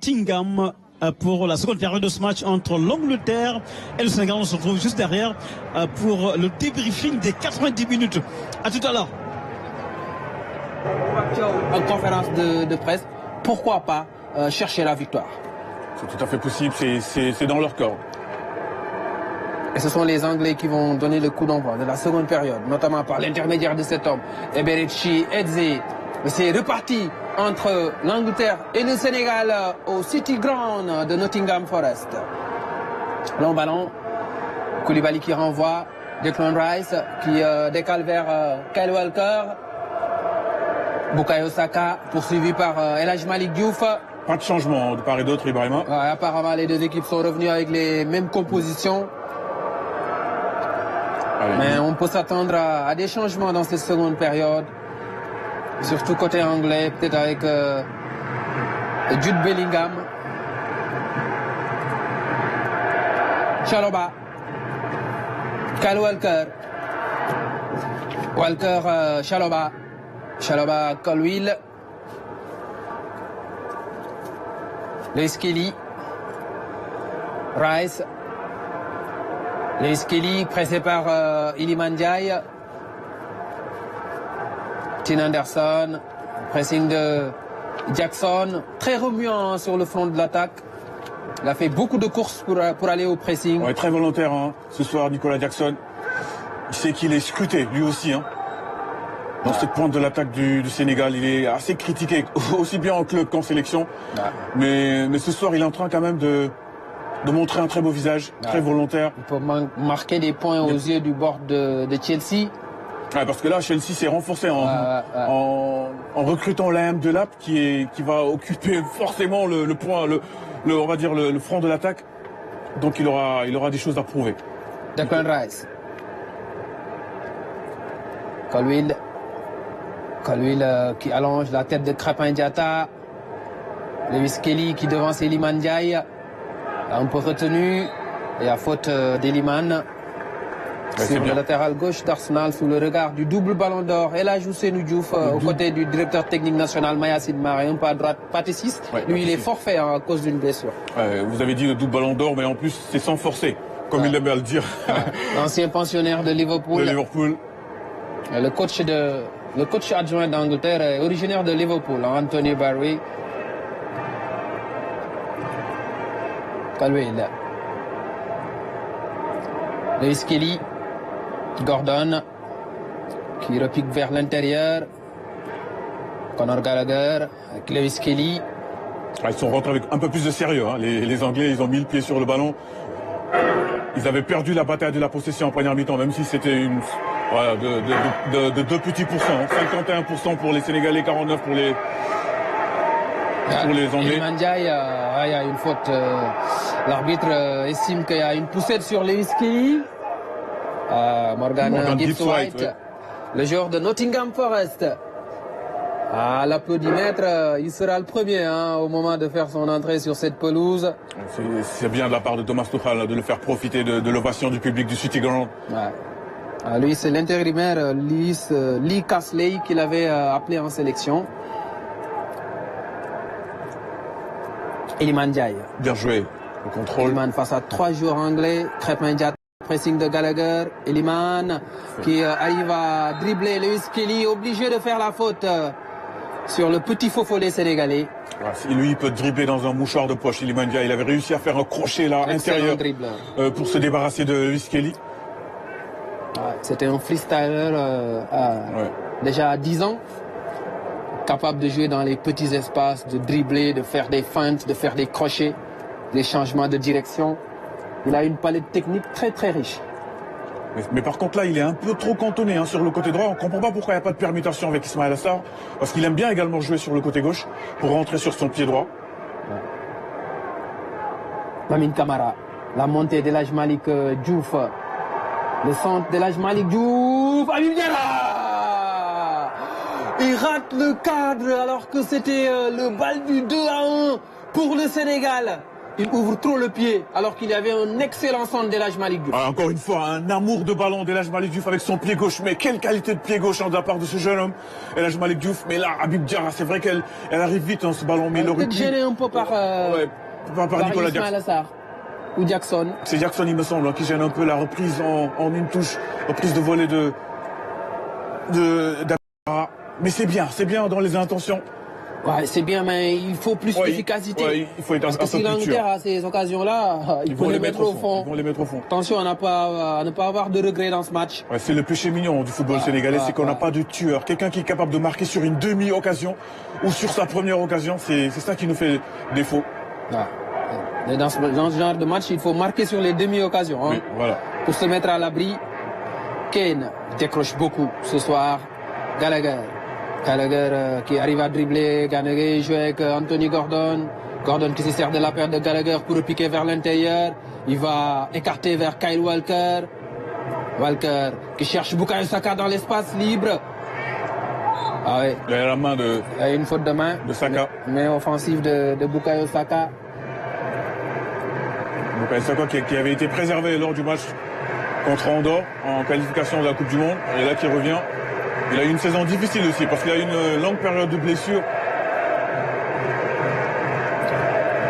Nottingham pour la seconde période de ce match entre l'Angleterre et le Sénégal. On se retrouve juste derrière pour le débriefing des 90 minutes. À tout à l'heure. En conférence de presse, pourquoi pas chercher la victoire? C'est tout à fait possible, c'est dans leur corps. Et ce sont les Anglais qui vont donner le coup d'envoi de la seconde période, notamment par l'intermédiaire de cet homme, Eberechi Eze. C'est reparti entre l'Angleterre et le Sénégal au City Ground de Nottingham Forest. Long ballon, Koulibaly qui renvoie, Declan Rice qui décale vers Kyle Walker, Bukayo Saka poursuivi par El Hadji Malick Diouf. Pas de changement de part et d'autre, Ibrahima. Ouais, apparemment, les deux équipes sont revenues avec les mêmes compositions. Allez. Mais on peut s'attendre à des changements dans cette seconde période. Surtout côté anglais, peut-être avec Jude Bellingham. Chalobah. Kyle Walker. Chalobah. Chalobah Colwill. Lewis Kelly. Rice. Lewis Kelly pressé par Iliman Ndiaye. Tin Anderson. Pressing de Jackson. Très remuant sur le front de l'attaque. Il a fait beaucoup de courses pour aller au pressing. Ouais, très volontaire hein, ce soir, Nicolas Jackson. Il sait qu'il est scruté, lui aussi. Hein. Dans cette pointe de l'attaque du Sénégal, il est assez critiqué, aussi bien en club qu'en sélection. Mais ce soir, il est en train quand même de montrer un très beau visage, très volontaire. Il peut marquer des points aux yeux du bord de Chelsea. Ouais, parce que là, Chelsea s'est renforcé en recrutant l'AM de Lap qui va occuper forcément le point, on va dire le front de l'attaque. Donc il aura des choses à prouver. Declan Rice. Colwill qui allonge la tête de Krépin Diatta. Lewis Kelly qui devance Iliman Ndiaye. Un peu retenu. Et à faute d'Iliman. Sur le latéral gauche d'Arsenal, sous le regard du double ballon d'or. El Hadji Ousseynou Diouf, aux côtés du directeur technique national Mayacine Maré, un peu à droite, Pathé Ciss. Lui, il est forfait à cause d'une blessure. Vous avez dit le double ballon d'or, mais en plus, c'est sans forcer, comme il aime à le dire. Ancien pensionnaire de Liverpool. Le coach adjoint d'Angleterre est originaire de Liverpool, Anthony Barry. Colwill. Lewis Kelly. Gordon qui repique vers l'intérieur. Conor Gallagher avec Lewis Kelly. Ils sont rentrés avec un peu plus de sérieux. Hein. Les Anglais, ils ont mis le pied sur le ballon. Ils avaient perdu la bataille de la possession en première mi-temps, même si c'était de 2 petits pourcents. 51% pour les Sénégalais, 49% pour les Anglais. Iliman Ndiaye, il y a une faute. L'arbitre estime qu'il y a une poussette sur Lewis Kelly. Morgan Gibbs-White, le joueur de Nottingham Forest. À l'applaudimètre, il sera le premier au moment de faire son entrée sur cette pelouse. C'est bien de la part de Thomas Tuchel de le faire profiter de l'ovation du public du City Ground. Lui, c'est l'intérimaire Lee Casley qui l'avait appelé en sélection. Iliman Ndiaye. Bien joué, le contrôle. Iliman face à 3 joueurs anglais. Krépin Diatta. Pressing de Gallagher, Iliman qui arrive à dribbler Lewis Kelly, obligé de faire la faute sur le petit faux follet sénégalais. Lui, il peut dribbler dans un mouchoir de poche. Iliman Ndiaye, il avait réussi à faire un crochet là intérieur pour se débarrasser de Lewis Kelly. C'était un freestyler déjà à 10 ans, capable de jouer dans les petits espaces, de dribbler, de faire des feintes, de faire des crochets, des changements de direction. Il a une palette technique très très riche. Mais par contre là, il est un peu trop cantonné sur le côté droit. On ne comprend pas pourquoi il n'y a pas de permutation avec Ismaïla Sarr. Parce qu'il aime bien également jouer sur le côté gauche pour rentrer sur son pied droit. Lamine Camara, la montée d'El Hadji Malick Diouf. Le centre d'El Hadji Malick Diouf. Habib Diarra! Il rate le cadre alors que c'était le bal du 2-1 pour le Sénégal. il ouvre trop le pied alors qu'il y avait un excellent centre d'El Hadji Malick Diouf. Encore une fois, un amour de ballon d'El Hadji Malick Diouf avec son pied gauche. Mais quelle qualité de pied gauche de la part de ce jeune homme, El Hadji Malick Diouf. Mais là, Habib Diarra, c'est vrai qu'elle arrive vite ce ballon, mais il aurait peut-être gêné un peu par Nicolas Ismaïla Sarr ou Jackson. C'est Jackson, il me semble, qui gêne un peu la reprise en une touche, reprise de volée de mais c'est bien dans les intentions. Ouais, c'est bien, mais il faut plus d'efficacité. Ouais, il faut être parce que si l'Angleterre a ces occasions-là, il faut les mettre au fond. Ils vont les mettre au fond. Attention à ne pas avoir de regrets dans ce match. Ouais, c'est le péché mignon du football sénégalais, c'est qu'on n'a pas de tueur. Quelqu'un qui est capable de marquer sur une demi-occasion ou sur sa première occasion, c'est ça qui nous fait défaut. Ouais. Dans ce genre de match, il faut marquer sur les demi-occasions. Hein, oui, voilà. Pour se mettre à l'abri. Kane décroche beaucoup ce soir. Gallagher qui arrive à dribbler. Gallagher joue avec Anthony Gordon. Gordon qui se sert de la paire de Gallagher pour repiquer vers l'intérieur. Il va écarter vers Kyle Walker. Walker qui cherche Bukayo Saka dans l'espace libre. Ah oui. Il y a la main de... Il y a une faute de main. De Saka. Mais offensive de Bukayo Saka. Bukayo Saka qui avait été préservé lors du match contre Andorre en qualification de la Coupe du Monde. Et là qui revient. Il a eu une saison difficile aussi parce qu'il a eu une longue période de blessure.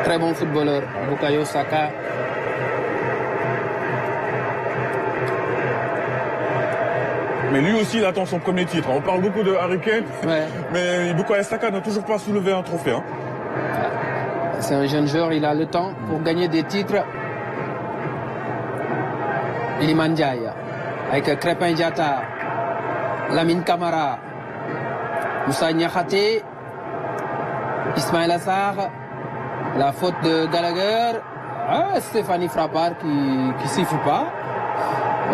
Très bon footballeur, Bukayo Saka. Mais lui aussi, il attend son premier titre. On parle beaucoup de Harry Kane, mais Bukayo Saka n'a toujours pas soulevé un trophée. Hein. C'est un jeune joueur, il a le temps pour gagner des titres. Iliman Ndiaye avec Crépin Diatta, Lamine Camara, Moussa Niakhaté, Ismaïla Sarr, la faute de Gallagher, Stéphanie Frappard qui siffle pas.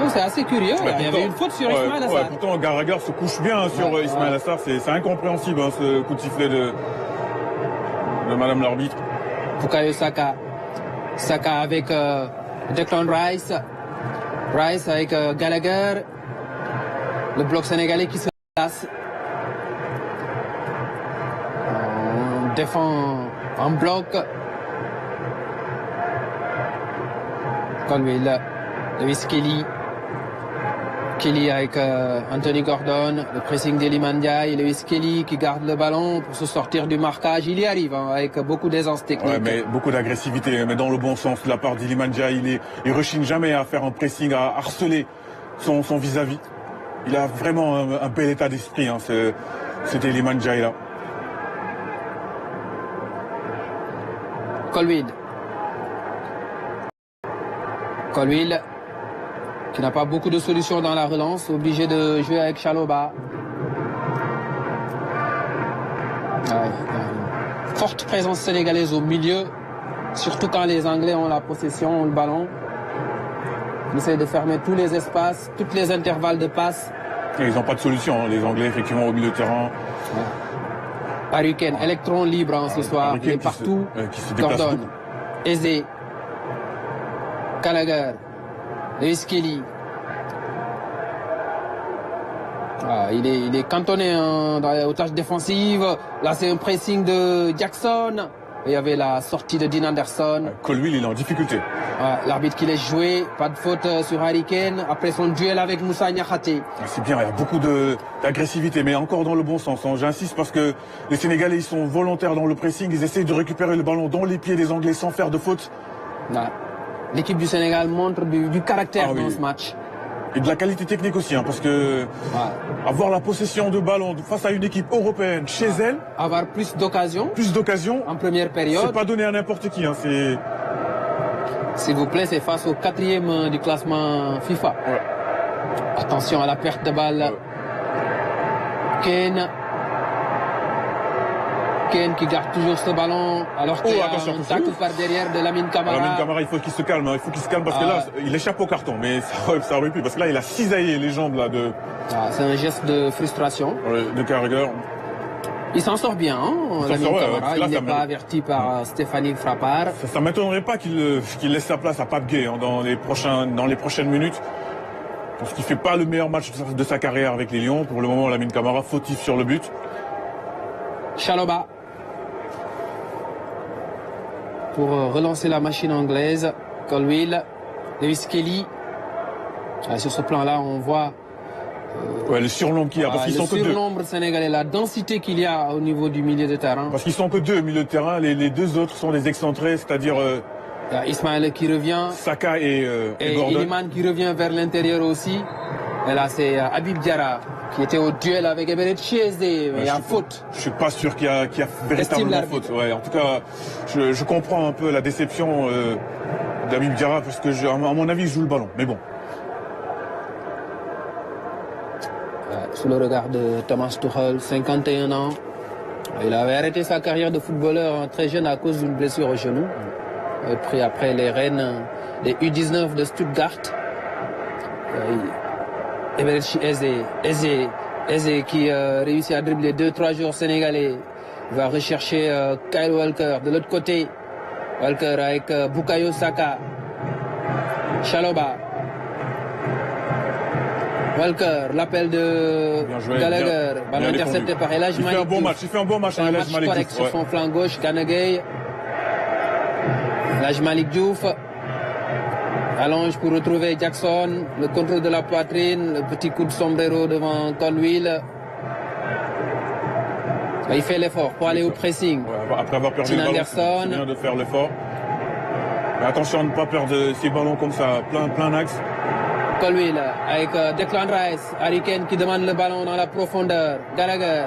C'est assez curieux, il y avait une faute sur Ismaïla Sarr. Pourtant Gallagher se couche bien sur Ismaïla Sarr, c'est incompréhensible ce coup de sifflet de Madame l'arbitre. Bukayo Saka, Saka avec Declan Rice, Rice avec Gallagher, le bloc sénégalais qui se place. On défend en bloc. Colwell, Lewis Kelly. Kelly avec Anthony Gordon, le pressing d'Iliman Ndiaye, Lewis Kelly qui garde le ballon pour se sortir du marquage. Il y arrive avec beaucoup d'aisance technique. Ouais, mais beaucoup d'agressivité, mais dans le bon sens de la part d'Iliman Ndiaye. Il rechigne jamais à faire un pressing, à harceler son vis-à-vis. Il a vraiment un bel état d'esprit, hein, c'était Iliman Ndiaye là. Colwell qui n'a pas beaucoup de solutions dans la relance, obligé de jouer avec Chaloba. Forte présence sénégalaise au milieu, surtout quand les Anglais ont la possession, ont le ballon. Ils essaient de fermer tous les espaces, tous les intervalles de passe. Ils n'ont pas de solution, hein, les Anglais, effectivement, au milieu de terrain. Harry Kane, électron libre ce soir, il est partout. Gordon, Eze, Gallagher, Lewis Kelly. Il est cantonné aux tâches défensives. Là, c'est un pressing de Jackson. Il y avait la sortie de Dean Anderson. Colwell, il est en difficulté. L'arbitre qui laisse jouer. Pas de faute sur Harry Kane. Après son duel avec Moussa Niakhaté. C'est bien, il y a beaucoup d'agressivité, mais encore dans le bon sens. Hein. J'insiste parce que les Sénégalais, ils sont volontaires dans le pressing. Ils essayent de récupérer le ballon dans les pieds des Anglais sans faire de faute. L'équipe du Sénégal montre du caractère dans ce match. Et de la qualité technique aussi, hein, parce que avoir la possession de ballon face à une équipe européenne chez elle, avoir plus d'occasions en première période, c'est pas donné à n'importe qui. Hein, s'il vous plaît, c'est face au 4e du classement FIFA. Attention à la perte de balle. Kane qui garde toujours ce ballon alors qu'il y a un tacle par derrière de Lamine Camara. Lamine Camara, il faut qu'il se calme, hein, parce que là, il échappe au carton, mais ça aurait pu, parce que là, il a cisaillé les jambes là de. C'est un geste de frustration. De Carragher. Il s'en sort bien, Lamine Camara. Il n'est pas averti par Stéphanie Frappard. Ça m'étonnerait pas qu'il laisse sa place à Pape Gueye hein, dans les prochaines minutes. Parce qu'il fait pas le meilleur match de sa carrière avec les Lions. Pour le moment, Lamine Camara fautif sur le but. Chaloba. pour relancer la machine anglaise. Colwill, Lewis Kelly. Sur ce plan-là, on voit le surnombre qu'il y a. Parce qu'ils sont que deux. Le surnombre sénégalais, la densité qu'il y a au niveau du milieu de terrain. Parce qu'ils sont que deux au milieu de terrain. Les deux autres sont des excentrés, c'est-à-dire Ismaël qui revient. Saka et Gordon. Iliman qui revient vers l'intérieur aussi. Et là, c'est Habib Diarra qui était au duel avec Eberechi Chieze, mais il y a faute. Je suis pas sûr qu'il y a véritablement faute. Ouais, en tout cas, je comprends un peu la déception d'Habib Diarra parce que, à mon avis, il joue le ballon. Mais bon. Sous le regard de Thomas Tuchel, 51 ans. Il avait arrêté sa carrière de footballeur très jeune à cause d'une blessure au genou. Il a pris après les rênes des U19 de Stuttgart. Eberechi Eze qui réussit à dribbler 2-3 joueurs sénégalais. Il va rechercher Kyle Walker de l'autre côté. Walker avec Bukayo Saka. Chaloba. Walker, l'appel de Gallagher, ballon intercepté par El Hadji Malick Diouf. Il fait un bon match, El Hadji Malick Diouf. Correct sur son flanc gauche, Gana Gueye. El Hadji Malick Diouf allonge pour retrouver Jackson, le contrôle de la poitrine, le petit coup de sombrero devant Colwill. Il fait l'effort pour aller au pressing. Après avoir perdu le ballon, c'est bien de faire l'effort. Mais attention à ne pas perdre ces ballons comme ça, plein d'axes. Colwill avec Declan Rice, Harry Kane qui demande le ballon dans la profondeur. Gallagher.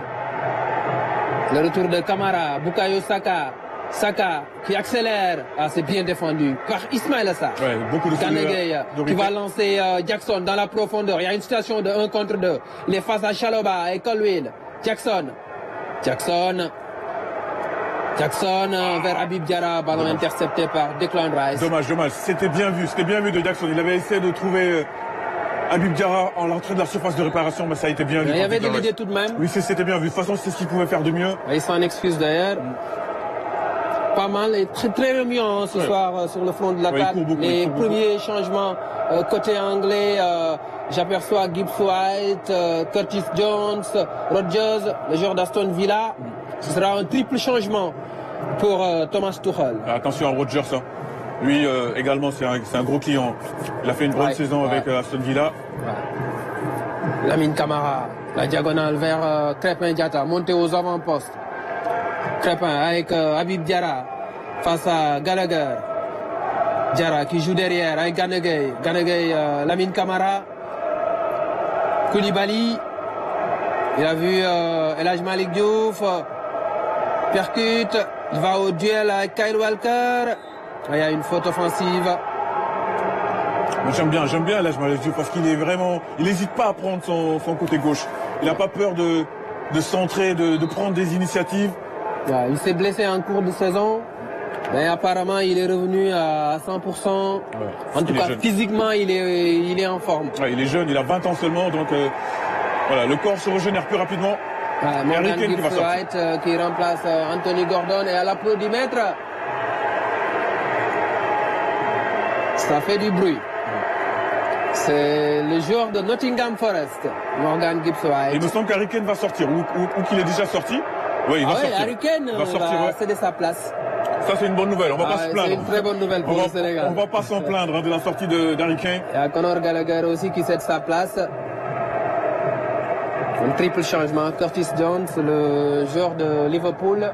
Le retour de Kamara, Bukayo Saka. Saka qui accélère. C'est bien défendu par Ismaïla Sarr. Ouais, beaucoup de Kanegay qui va lancer Jackson dans la profondeur. Il y a une situation de 1 contre 2. Il est face à Chaloba et Colwill. Jackson vers Habib Diarra, ballon intercepté par Declan Rice. Dommage. C'était bien vu de Jackson. Il avait essayé de trouver Habib Diarra en l'entrée de la surface de réparation, mais ça a été bien vu. Il y avait de l'idée tout de même. Oui, c'était bien vu. De toute façon, c'est ce qu'il pouvait faire de mieux. Il s'en excuse d'ailleurs. Pas mal et très remuant ce soir sur le front de l'attaque. Les premiers changements côté anglais, j'aperçois Gibbs White, Curtis Jones, Rodgers, le joueur d'Aston Villa. Ce sera un triple changement pour Thomas Tuchel. Attention à Rodgers, hein. Lui également c'est un gros client. Il a fait une bonne saison avec Aston Villa. Lamine Camara, la diagonale vers Crépin Diatta, monté aux avant-postes. Crépin avec Habib Diarra face à Gallagher. Diarra qui joue derrière avec Gana Gueye. Lamine Camara. Koulibaly. Il a vu El Hadji Malick Diouf. Percute. Il va au duel avec Kyle Walker. Il y a une faute offensive. J'aime bien El Hadji Malick Diouf parce qu'il est vraiment... Il n'hésite pas à prendre son côté gauche. Il n'a pas peur de centrer, de prendre des initiatives. Il s'est blessé en cours de saison, mais apparemment il est revenu à 100%. En tout cas, physiquement, il est en forme. Il est jeune, il a 20 ans seulement, donc voilà, le corps se régénère plus rapidement. Morgan Gibbs White qui remplace Anthony Gordon et à l'applaudimètre. Ça fait du bruit. C'est le joueur de Nottingham Forest, Morgan Gibbs White. Il me semble qu'Harry Kane va sortir, ou qu'il est déjà sorti. Oui, il va sortir. Harry Kane va céder sa place. Ça, c'est une bonne nouvelle. On va pas se plaindre. C'est une très bonne nouvelle pour le Sénégal. On va pas s'en plaindre de la sortie d'Harry Kane. Il y a Conor Gallagher aussi qui cède sa place. Un triple changement. Curtis Jones, le joueur de Liverpool,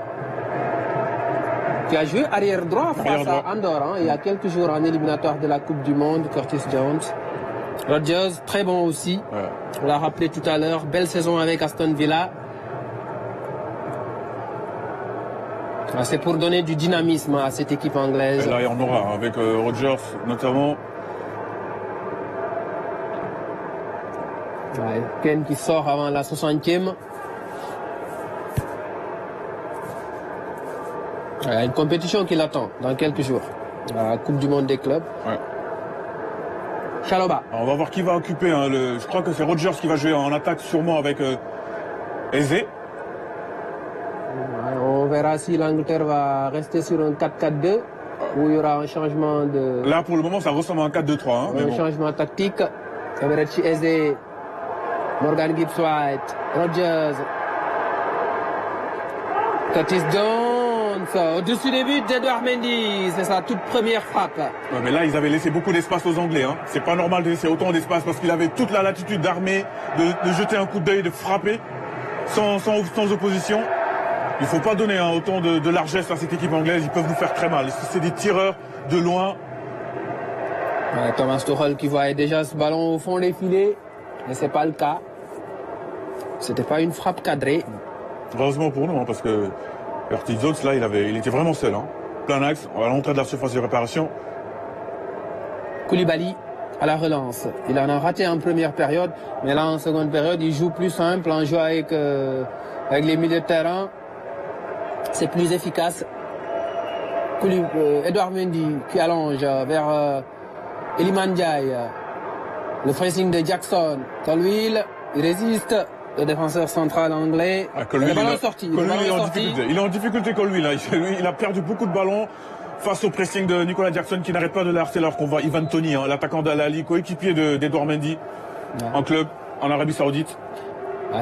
qui a joué arrière droit face à Andorre il y a quelques jours en éliminatoire de la Coupe du Monde. Curtis Jones. Rodgers, très bon aussi. On l'a rappelé tout à l'heure. Belle saison avec Aston Villa. C'est pour donner du dynamisme à cette équipe anglaise. Et là, il y en aura avec Rodgers notamment. Kane qui sort avant la 60e. Il y a une compétition qui l'attend dans quelques jours. La Coupe du Monde des clubs. Chaloba. Alors, on va voir qui va occuper. Je crois que c'est Rodgers qui va jouer en attaque sûrement avec Eze. On verra si l'Angleterre va rester sur un 4-4-2 ou il y aura un changement de... Là, pour le moment, ça ressemble à un 4-2-3. Un changement tactique. Eberechi Eze, Morgan Gibbs White, Rodgers, Curtis Jones, au-dessus des buts d'Edouard Mendy. C'est sa toute première frappe. Ouais, mais là, ils avaient laissé beaucoup d'espace aux Anglais. Hein. C'est pas normal de laisser autant d'espace parce qu'il avait toute la latitude d'armer, de jeter un coup d'œil, de frapper sans opposition. Il faut pas donner autant de largesse à cette équipe anglaise. Ils peuvent nous faire très mal. C'est des tireurs de loin. Ouais, Thomas Tuchel qui voyait déjà ce ballon au fond des filets. Mais c'est pas le cas. C'était pas une frappe cadrée. Heureusement pour nous, hein, parce que Curtis Jones, là, il était vraiment seul. Hein. Plein axe, à l'entrée de la surface de réparation. Koulibaly à la relance. Il en a raté en première période, mais là en seconde période, il joue plus simple, en jouant avec les milieux de terrain. C'est plus efficace. Edouard Mendy qui allonge vers Iliman Ndiaye. Le pressing de Jackson. Colwill, il résiste. Le défenseur central anglais. Le ballon sorti. Il est en difficulté, Colwill. Là. Il a perdu beaucoup de ballons face au pressing de Nicolas Jackson qui n'arrête pas de l'arrêter alors qu'on voit Ivan Toney, hein, l'attaquant d'Al-Ahly, coéquipier d'Edouard Mendy, en club en Arabie Saoudite.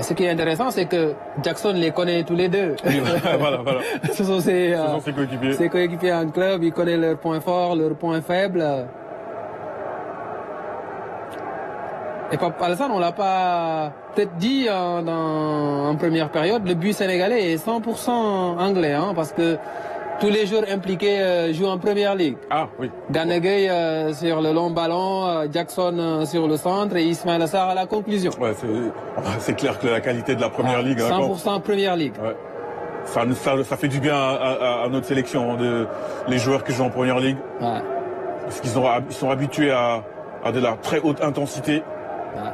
Ce qui est intéressant, c'est que Jackson les connaît tous les deux. voilà. Ce sont ses coéquipiers. Ses coéquipiers en club, il connaît leurs points forts, leurs points faibles. Et Pape Alassane, on l'a pas peut-être dit en première période, le but sénégalais est 100% anglais, hein, parce que tous les joueurs impliqués jouent en première ligue. Ah oui. Gana Gueye sur le long ballon, Jackson sur le centre et Ismaïla Sarr à la conclusion. Ouais, c'est clair que la qualité de la première ligue. 100% première ligue. Ouais. Ça fait du bien à notre sélection, les joueurs qui jouent en première ligue. Ouais. Parce qu'ils sont habitués à de la très haute intensité. Ouais.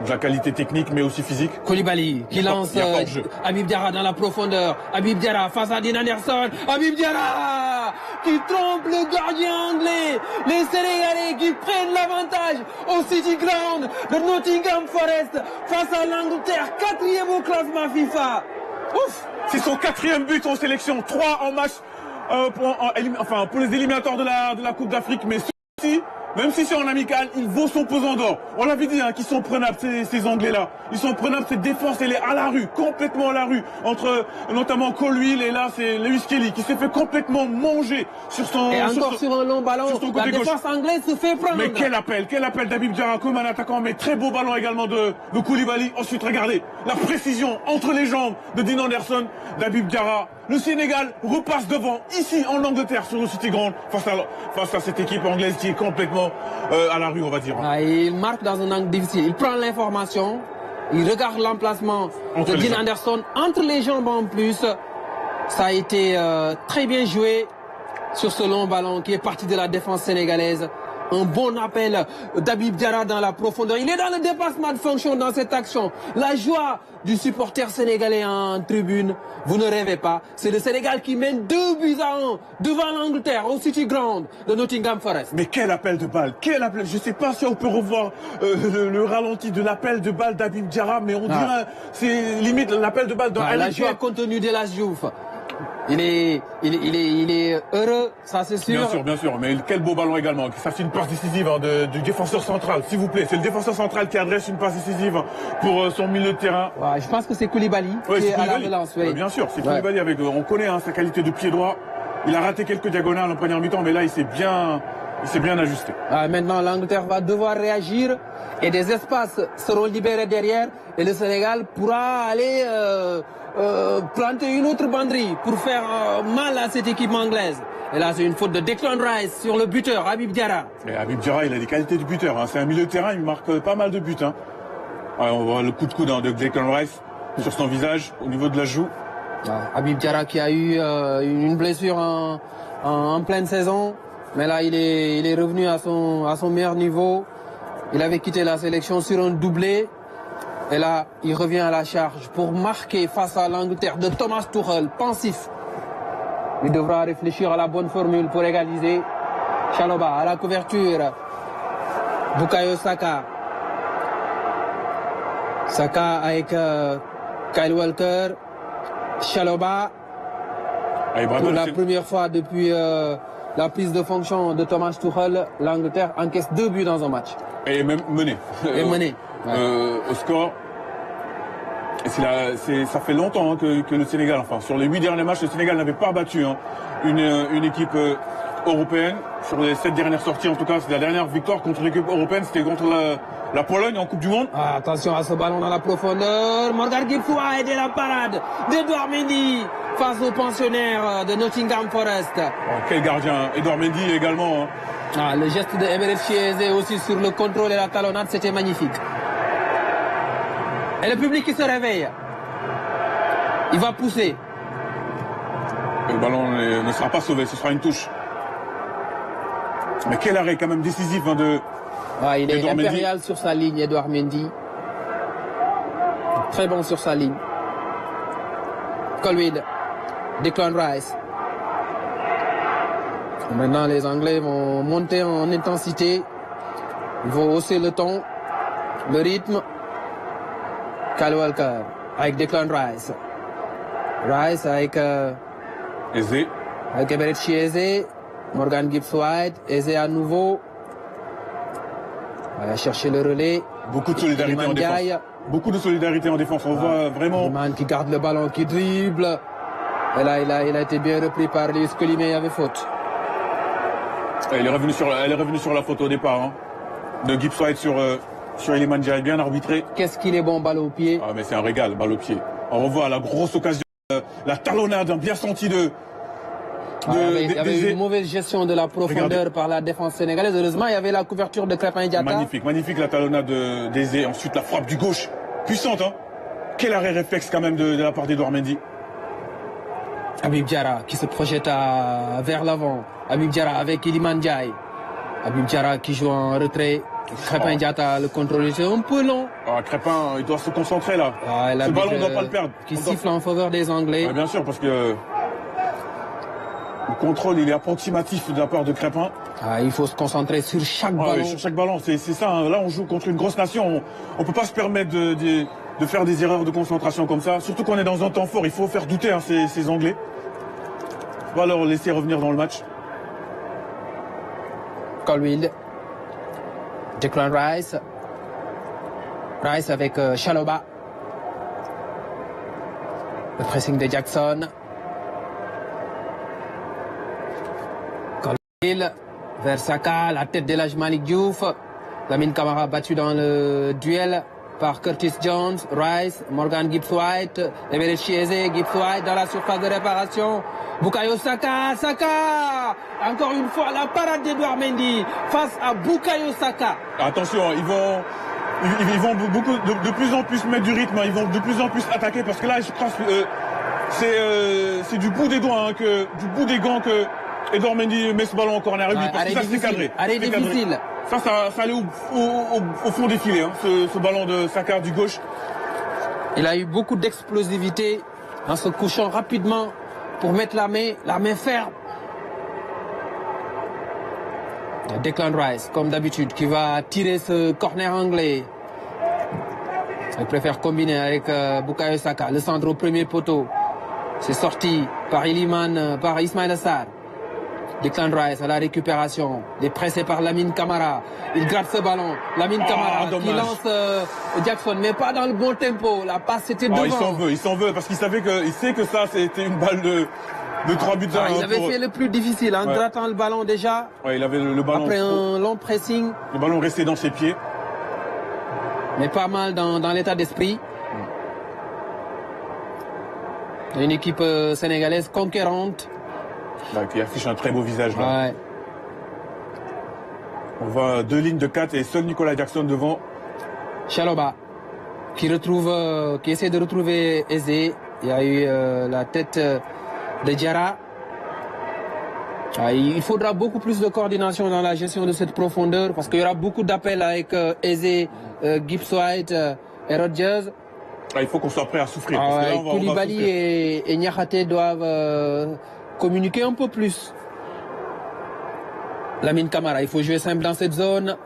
De la qualité technique mais aussi physique. Koulibaly qui lance Habib Diarra dans la profondeur. Habib Diarra face à Dean Anderson. Habib Diarra qui trompe le gardien anglais. Les Sénégalais qui prennent l'avantage au City Ground de Nottingham Forest face à l'Angleterre, 4e au classement FIFA. Ouf! C'est son 4e but en sélection, 3 en match pour les éliminatoires de la Coupe d'Afrique, mais ceci, même si c'est en amical, il vaut son pesant d'or. On l'avait dit, hein, qu'ils sont prenables, ces Anglais-là. Ils sont prenables, cette défense, elle est à la rue, complètement à la rue. Entre, notamment, Colwill et là, c'est Lewis Kelly, qui s'est fait complètement manger sur son... Et encore sur un long ballon, la défense anglaise se fait prendre. Mais quel appel d'Habib Diarra comme un attaquant, mais très beau ballon également de Koulibaly. Ensuite, regardez, la précision entre les jambes de Dean Anderson, d'Habib Diarra. Le Sénégal repasse devant, ici, en Angleterre, sur le City Ground, face à cette équipe anglaise qui est complètement à la rue, on va dire. Il marque dans un angle difficile. Il prend l'information, il regarde l'emplacement de Dean Anderson entre les jambes en plus. Ça a été très bien joué sur ce long ballon qui est parti de la défense sénégalaise. Un bon appel d'Habib Diarra dans la profondeur. Il est dans le dépassement de fonction dans cette action. La joie du supporter sénégalais en tribune. Vous ne rêvez pas. C'est le Sénégal qui mène 2-1 devant l'Angleterre au City Ground de Nottingham Forest. Mais quel appel de balle. Quel appel. Je ne sais pas si on peut revoir le ralenti de l'appel de balle d'Habib Diarra, mais on dirait c'est limite l'appel de balle dans la joie contenue de la Diouf. Il est heureux, ça c'est sûr. Bien sûr, mais quel beau ballon également. Ça c'est une passe décisive du défenseur central, s'il vous plaît. C'est le défenseur central qui adresse une passe décisive pour son milieu de terrain. Ouais, je pense que c'est Koulibaly qui est à la relance. Ouais, bien sûr, c'est Koulibaly avec. On connaît sa qualité de pied droit. Il a raté quelques diagonales en première mi-temps, mais là il s'est bien ajusté. Maintenant l'Angleterre va devoir réagir et des espaces seront libérés derrière et le Sénégal pourra aller planter une autre banderie pour faire mal à cette équipe anglaise. Et là, c'est une faute de Declan Rice sur le buteur, Habib Diarra. Et Habib Diarra, il a des qualités de buteur. Hein. C'est un milieu de terrain, il marque pas mal de buts. Hein. Alors, on voit le coup de coude de Declan Rice sur son visage, au niveau de la joue. Habib Diarra qui a eu une blessure en pleine saison. Mais là, il est revenu à son meilleur niveau. Il avait quitté la sélection sur un doublé. Et là, il revient à la charge pour marquer face à l'Angleterre de Thomas Tuchel, pensif. Il devra réfléchir à la bonne formule pour égaliser. Chalobah à la couverture. Bukayo Saka. Saka avec Kyle Walker. Chalobah. Pour la première fois depuis la prise de fonction de Thomas Tuchel, l'Angleterre encaisse 2 buts dans un match. Et même mené. Et mené. Au score. Ça fait longtemps hein, que le Sénégal, enfin sur les 8 derniers matchs, le Sénégal n'avait pas battu hein, une équipe européenne. Sur les 7 dernières sorties, en tout cas, c'est la dernière victoire contre l'équipe européenne, c'était contre la Pologne en Coupe du Monde. Ah, attention à ce ballon dans la profondeur. Morgan Gibbs White et la parade d'Edouard Mendy face aux pensionnaires de Nottingham Forest. Oh, quel gardien, Edouard Mendy également. Hein. Ah, le geste de Eberechi Eze aussi sur le contrôle et la talonnade, c'était magnifique. Et le public qui se réveille. Il va pousser. Le ballon ne sera pas sauvé, ce sera une touche. Mais quel arrêt quand même décisif hein, de... Ah, il est impérial sur sa ligne, Edouard Mendy. Très bon sur sa ligne. Colwill, Declan Rice. Maintenant, les Anglais vont monter en intensité. Ils vont hausser le ton, le rythme. Kyle Walker avec Declan Rice. Rice avec Eze. Avec Eberechi Eze. Morgan Gibbs White. Eze à nouveau. On va chercher le relais. Beaucoup de solidarité en défense. Beaucoup de solidarité en défense. On voit vraiment... Man qui garde le ballon, qui dribble. Et là, il a été bien repris par Lewis Collier, mais il y avait faute. Elle est revenue sur la faute au départ. Hein, de Gibbs White sur Iliman Ndiaye, bien arbitré. Qu'est-ce qu'il est bon, balle au pied. Ah mais c'est un régal, balle au pied. On revoit la grosse occasion, la talonnade bien sentie de... il y avait une mauvaise gestion de la profondeur. Regardez. Par la défense sénégalaise. Heureusement, il y avait la couverture de Crépin Diatta. Magnifique, magnifique la talonnade d'Eze. Ensuite, la frappe du gauche. Puissante, hein. Quel arrêt réflexe quand même de la part d'Edouard Mendy. Habib Diarra qui se projette vers l'avant. Habib Diarra avec Iliman Ndiaye. Habib Diarra qui joue en retrait. Crépin Diatta, le contrôle est un peu long. Ah, Crépin, il doit se concentrer là. Ce ballon, on ne doit pas le perdre. Qui siffle en faveur des Anglais. Ouais, bien sûr, parce que... Le contrôle, il est approximatif de la part de Crépin. Ah, il faut se concentrer sur chaque ballon. Oui, sur chaque ballon, c'est ça. Hein. Là, on joue contre une grosse nation. On ne peut pas se permettre de faire des erreurs de concentration comme ça. Surtout qu'on est dans un temps fort. Il faut faire douter hein, ces Anglais. Il ne faut pas leur laisser revenir dans le match. Colwill. Declan Rice. Rice avec Chalobah. Le pressing de Jackson. Vers Saka, la tête d'Elhadji Malick Diouf. Lamine Camara battu dans le duel par Curtis Jones, Rice, Morgan Gibbs White, Eberechi Eze, Gibbs White dans la surface de réparation. Bukayo Saka, Saka. Encore une fois, la parade d'Edouard Mendy face à Bukayo Saka. Attention, ils vont beaucoup, de plus en plus mettre du rythme, ils vont de plus en plus attaquer parce que là, je pense que c'est du bout des doigts, du bout des gants que Edouard Mendy met ce ballon en corner. Parce que ça, c'est cadré. Arrêt difficile. Ça allait au fond des filets, hein, ce ballon de Saka du gauche. Il a eu beaucoup d'explosivité en se couchant rapidement pour mettre la main ferme. Declan Rice, comme d'habitude, qui va tirer ce corner anglais. Il préfère combiner avec Bukayo Saka. Le centre au premier poteau. C'est sorti par Ismaïla Sarr. Declan Rice à la récupération. Il est pressé par Lamine Camara. Il gratte ce ballon. Lamine Camara qui lance Jackson, mais pas dans le bon tempo. La passe était devant. Il s'en veut parce qu'il sait que ça c'était une balle de 3 buts. Il avait fait le plus difficile en grattant le ballon déjà. Ouais, il avait le ballon. Après un long pressing. Le ballon restait dans ses pieds. Mais pas mal dans l'état d'esprit. Une équipe sénégalaise conquérante. Là, qui affiche un très beau visage là. Ouais. On voit 2 lignes de 4 et seul Nicolas Jackson devant. Chalobah qui essaie de retrouver Eze. Il y a eu la tête de Diarra. Il faudra beaucoup plus de coordination dans la gestion de cette profondeur parce qu'il y aura beaucoup d'appels avec Eze, Gibbs White et Rodgers. Il faut qu'on soit prêt à souffrir. Koulibaly et Niakhaté doivent communiquer un peu plus. Lamine Camara, il faut jouer simple dans cette zone.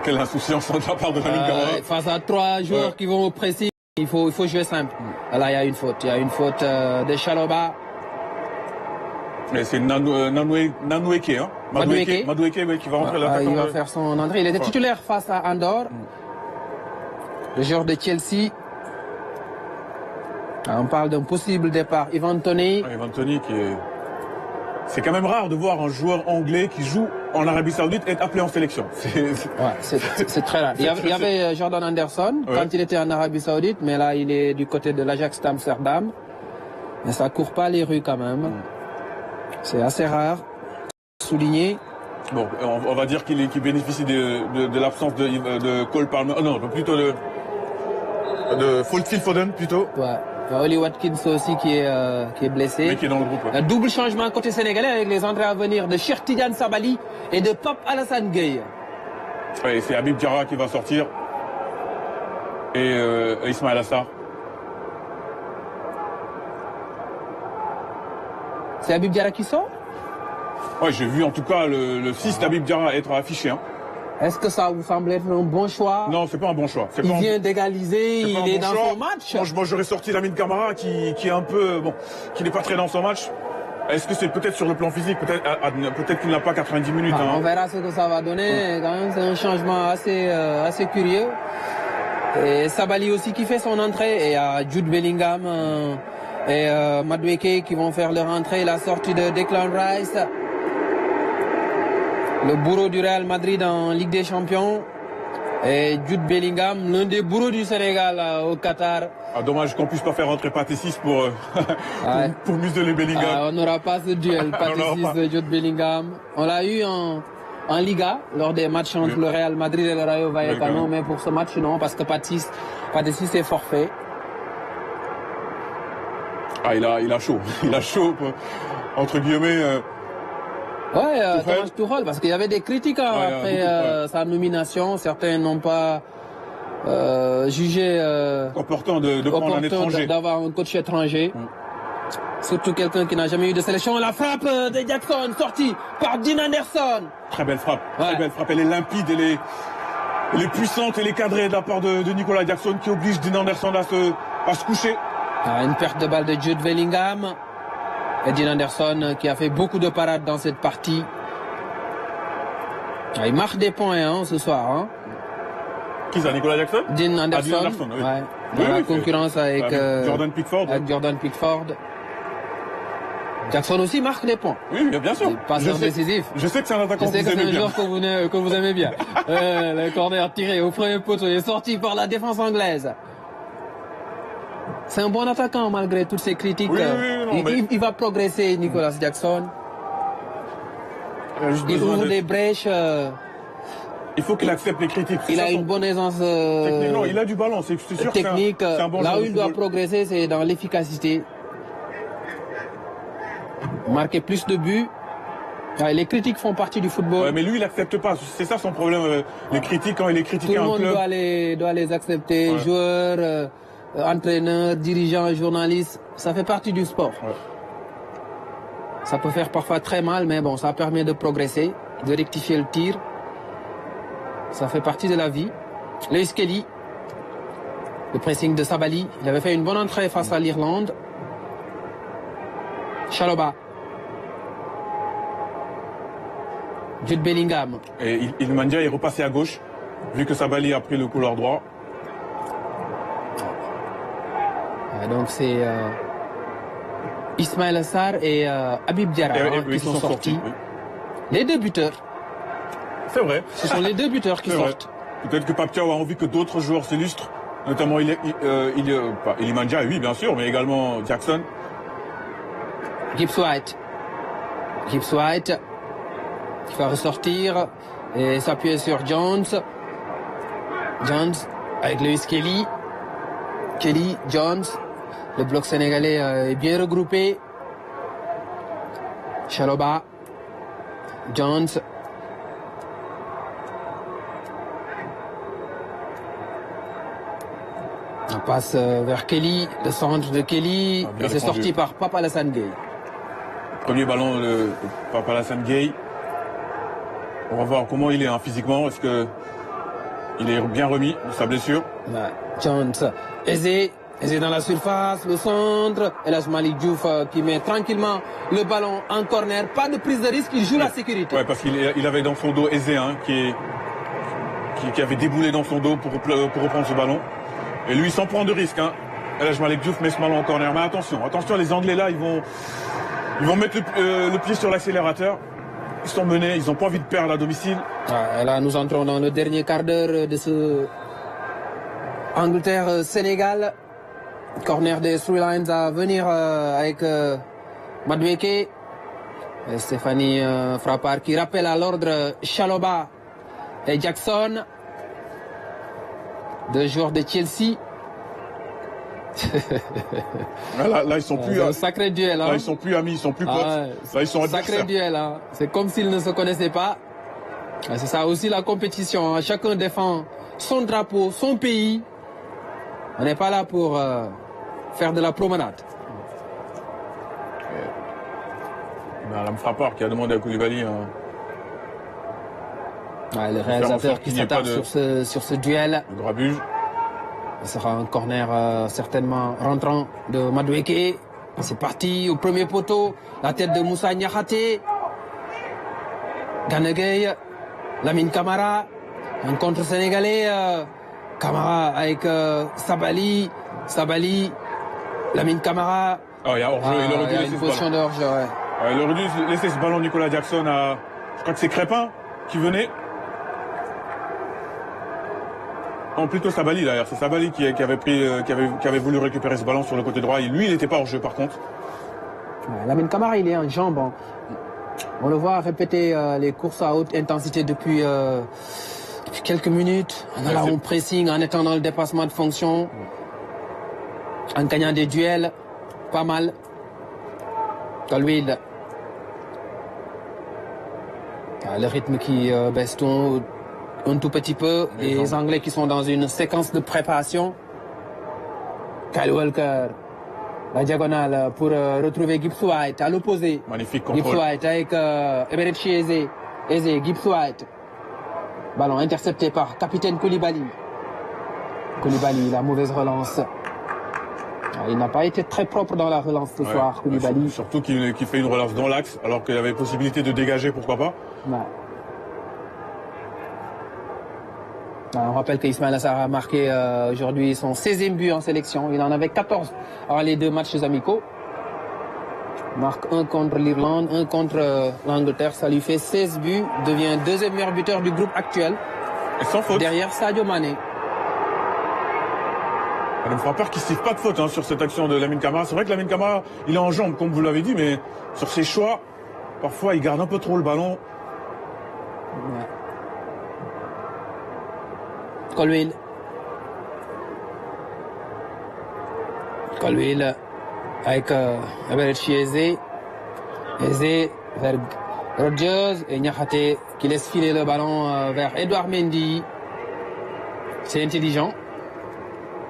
Quelle insouciance de la part de Lamine Camara. Face à 3 joueurs qui vont au pressing, il faut jouer simple. Là, il y a une faute. Il y a une faute de Chalobah. C'est Nanoueke, hein. Madueke qui va rentrer l'attaquant. Il va faire son entrée. Il était titulaire face à Andorre. Le joueur de Chelsea. On parle d'un possible départ. Ivan Toney. Ivan Toney qui est... C'est quand même rare de voir un joueur anglais qui joue en Arabie Saoudite être appelé en sélection. C'est très rare. Il y avait Jordan Anderson quand il était en Arabie Saoudite, mais là il est du côté de l'Ajax d'Amsterdam. Mais ça court pas les rues quand même. C'est assez rare. Souligné. Bon, on va dire qu'il bénéficie de l'absence de Cole Palmer. Non, plutôt de Phil Foden plutôt. Ouais. Oli Watkins aussi qui est blessé. Mais qui est dans le groupe. Ouais. Un double changement côté sénégalais avec les entrées à venir de Cheikh Tidiane Sabali et de Pape Alassane Gueye. Ouais, c'est Habib Diarra qui va sortir. Et Ismaël Assar. C'est Habib Diarra qui sort? Ouais, j'ai vu en tout cas le fils d'Habib Diarra être affiché. Hein. Est-ce que ça vous semble être un bon choix? Non, c'est pas un bon choix. Il vient d'égaliser, il est dans son match. Moi, j'aurais sorti Lamine Camara qui est un peu, bon, qui n'est pas très dans son match. Est-ce que c'est peut-être sur le plan physique, peut-être qu'il n'a pas 90 minutes. On verra ce que ça va donner. Quand même, c'est un changement assez curieux. Et Sabali aussi qui fait son entrée. Et il y a Jude Bellingham et Madueke qui vont faire leur entrée. La sortie de Declan Rice. Le bourreau du Real Madrid en Ligue des Champions. Et Jude Bellingham, l'un des bourreaux du Sénégal au Qatar. Ah, dommage qu'on puisse pas faire rentrer Pathé 6 pour museler Bellingham. On n'aura pas ce duel, Pathé 6 de Jude Bellingham. On l'a eu en Liga, lors des matchs entre le Real Madrid et le Rayo Vallecano, mais pour ce match, non, parce que Pathé 6 est forfait. Ah, il a chaud. Il a chaud, entre guillemets. Thomas Tuchel, parce qu'il y avait des critiques après sa nomination. Certains n'ont pas jugé opportun de prendre un étranger, d'avoir un coach étranger. Surtout quelqu'un qui n'a jamais eu de sélection. La frappe de Jackson, sortie par Dean Anderson. Très belle frappe, très belle frappe. Elle est limpide, elle est puissante, elle est cadrée de la part de Nicolas Jackson qui oblige Dean Anderson à se coucher. Une perte de balle de Jude Bellingham. Et Dean Anderson qui a fait beaucoup de parades dans cette partie. Il marque des points ce soir. Hein. Qui ça, Nicolas Jackson? Dean Anderson. Dean Anderson, oui. Dans la concurrence avec Jordan Pickford. Avec Jordan Pickford. Jackson aussi marque des points. Oui, bien sûr. Passeur décisif. Je sais que c'est un attaquant que vous aimez bien. C'est un joueur que vous aimez bien. Le corner tiré au premier poteau est sorti par la défense anglaise. C'est un bon attaquant malgré toutes ces critiques. Il va progresser, Nicolas Jackson. Il ouvre des brèches. Il faut qu'il accepte les critiques. Il a une bonne aisance technique. Non, il a du ballon, c'est sûr. Technique. C'est un bon là où il doit progresser, c'est dans l'efficacité. Marquer plus de buts. Les critiques font partie du football. Ouais, mais lui, il n'accepte pas. C'est ça son problème. Les critiques, quand il est critiqué en club. Tout le monde doit les accepter. Joueurs, entraîneurs, dirigeants, journalistes. Ça fait partie du sport. Ouais. Ça peut faire parfois très mal, mais bon, ça permet de progresser, de rectifier le tir. Ça fait partie de la vie. Lewis Kelly, le pressing de Sabali. Il avait fait une bonne entrée face à l'Irlande. Chalobah. Jude Bellingham. Et Iliman Ndiaye est repassé à gauche, vu que Sabali a pris le couloir droit. Donc c'est Ismaël Assar et Habib Diarra qui sont sortis. Oui. Les deux buteurs. C'est vrai. Ce sont les deux buteurs qui sortent. Peut-être que Pape Thiaw a envie que d'autres joueurs s'illustrent, notamment Iliman Ndiaye, oui bien sûr, mais également Jackson. Gibbs White qui va ressortir et s'appuyer sur Jones avec Lewis Kelly, Jones. Le bloc sénégalais est bien regroupé. Chalobah, Jones. On passe vers Kelly, le centre de Kelly. Et c'est sorti par Pape Alassane Gueye. Premier ballon de Pape Alassane Gueye. On va voir comment il est physiquement. Est-ce qu'il est bien remis de sa blessure? Jones, aisé dans la surface, le centre. Et là, Malick Diouf qui met tranquillement le ballon en corner. Pas de prise de risque, il joue la sécurité. Ouais, parce qu'il avait dans son dos Aizé, qui avait déboulé dans son dos pour reprendre ce ballon. Et lui, sans prendre de risque. El Hadji Malick Diouf met ce ballon en corner. Mais attention, les Anglais là, ils vont mettre le pied sur l'accélérateur. Ils sont menés, ils n'ont pas envie de perdre à domicile. Et là, nous entrons dans le dernier quart d'heure de ce Angleterre-Sénégal. Corner des Three Lions à venir avec Madueke. Et Stéphanie Frappard qui rappelle à l'ordre Chalobah et Jackson. 2 joueurs de Chelsea. Là, ils sont plus. C'est un sacré duel. Hein. Là, ils sont plus amis, ils sont plus potes. Là, ils sont adversaires. Sacré duel. Hein. C'est comme s'ils ne se connaissaient pas. C'est ça aussi la compétition. Hein. Chacun défend son drapeau, son pays. On n'est pas là pour faire de la promenade. Madame Frappard qui a demandé à Koulibaly. Le réalisateur qui s'attarde sur ce duel. Le grabuge. Ce sera un corner certainement rentrant de Madueke. C'est parti au premier poteau. La tête de Moussa Niakhaté. Gana Gueye. Lamine Camara. Un contre sénégalais. Camara avec Sabali. Lamine Camara. Il y a hors-jeu. Il aurait dû laisser une position de hors-jeu, il aurait dû laisser ce ballon Nicolas Jackson à... Je crois que c'est Crépin qui venait. Non, plutôt Sabali d'ailleurs. C'est Sabali qui avait voulu récupérer ce ballon sur le côté droit. Et lui, il n'était pas hors-jeu par contre. Lamine Camara, il est en jambes. Hein. On le voit répéter les courses à haute intensité depuis quelques minutes. En allant au pressing, en étant dans le dépassement de fonction. En gagnant des duels. Pas mal. Colwill. Le rythme qui baisse un tout petit peu. Les Anglais qui sont dans une séquence de préparation. Kyle Walker. La diagonale pour retrouver Gibbs White à l'opposé. Magnifique contrôle. Gibbs White avec Eberechi Eze. Gibbs White. Ballon intercepté par capitaine Koulibaly. La mauvaise relance. Il n'a pas été très propre dans la relance ce soir, Koulibaly. Surtout qu'il fait une relance dans l'axe, alors qu'il avait possibilité de dégager, pourquoi pas. On rappelle qu'Ismaïla Sarr a marqué aujourd'hui son 16e but en sélection. Il en avait 14 avant les 2 matchs amicaux. Il marque un contre l'Irlande, un contre l'Angleterre. Ça lui fait 16 buts. Devient 2e meilleur buteur du groupe actuel. Et sans faute. Derrière Sadio Mané. Madame Frappard qui ne siffle pas de faute sur cette action de Lamine Camara. C'est vrai que Lamine Camara, il est en jambes, comme vous l'avez dit, mais sur ses choix, parfois, il garde un peu trop le ballon. Colwill avec Eberechi Eze. Eze vers Rodgers et Niakhaté qui laisse filer le ballon vers Edouard Mendy. C'est intelligent.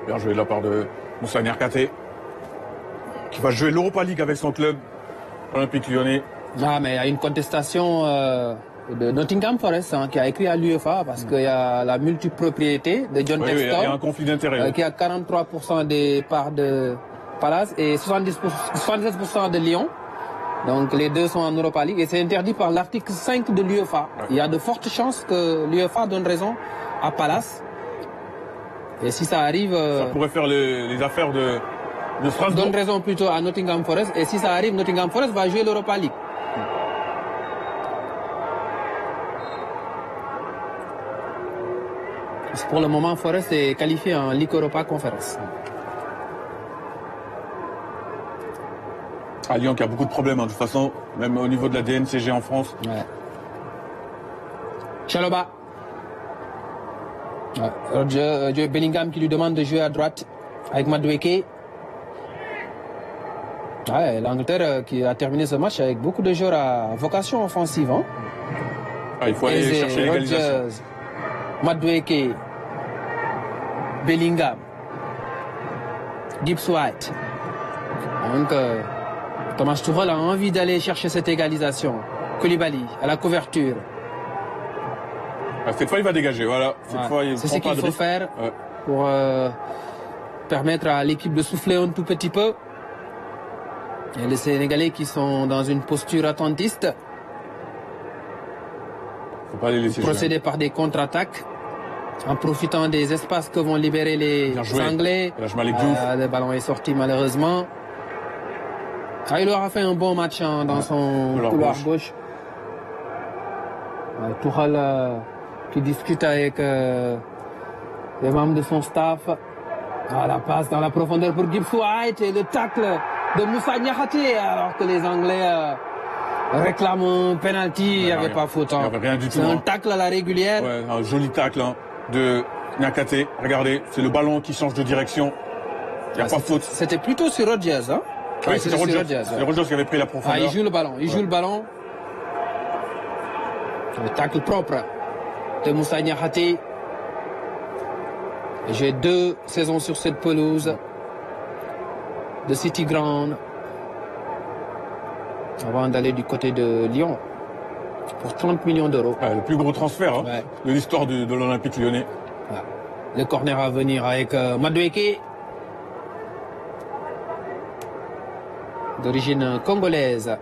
Bien joué de la part de Moussa Niakhaté qui va jouer l'Europa League avec son club Olympique Lyonnais. Mais il y a une contestation de Nottingham Forest qui a écrit à l'UEFA parce qu'il y a la multipropriété de John Textor. Il y a un conflit d'intérêts. Qui a 43% des parts de Palace et 77% de Lyon. Donc les deux sont en Europa League et c'est interdit par l'article 5 de l'UEFA. Il y a de fortes chances que l'UEFA donne raison à Palace. Et si ça arrive... ça pourrait faire les affaires de Strasbourg. Donne raison plutôt à Nottingham Forest. Et si ça arrive, Nottingham Forest va jouer l'Europa League. Pour le moment, Forest est qualifié en Ligue Europa Conference. À Lyon qui a beaucoup de problèmes de toute façon, même au niveau de la DNCG en France. Chalobah. Roger Bellingham qui lui demande de jouer à droite avec Madueke. L'Angleterre qui a terminé ce match avec beaucoup de joueurs à vocation offensive. Il faut aller chercher l'égalisation. Madueke, Bellingham, Gibbs White. Donc Thomas Tuchel a envie d'aller chercher cette égalisation. Koulibaly à la couverture. Cette fois, il va dégager. Voilà. C'est ce qu'il faut faire pour permettre à l'équipe de souffler un tout petit peu. Et les Sénégalais qui sont dans une posture attentiste. Faut pas les laisser procéder par des contre-attaques. En profitant des espaces que vont libérer les Anglais. Le ballon est sorti malheureusement. Il aura fait un bon match dans son couloir gauche. Tuchel qui discute avec les membres de son staff. La passe dans la profondeur pour Gibbs White et le tacle de Moussa Niakhaté alors que les Anglais réclament un penalty. Il n'y avait pas faute. C'est un tacle à la régulière. Ouais, un joli tacle de Niakhaté. Regardez, c'est le ballon qui change de direction. Il n'y a pas faute. C'était plutôt sur Rodgers. Oui, c'est Rodgers qui avait pris la profondeur. Il joue le ballon. Il joue le ballon. Le tacle propre de Moussa Niakhaté. J'ai 2 saisons sur cette pelouse de City Ground avant d'aller du côté de Lyon pour 30 millions d'euros. Le plus gros transfert de l'histoire de l'Olympique lyonnais. Le corner à venir avec Madueke, d'origine congolaise.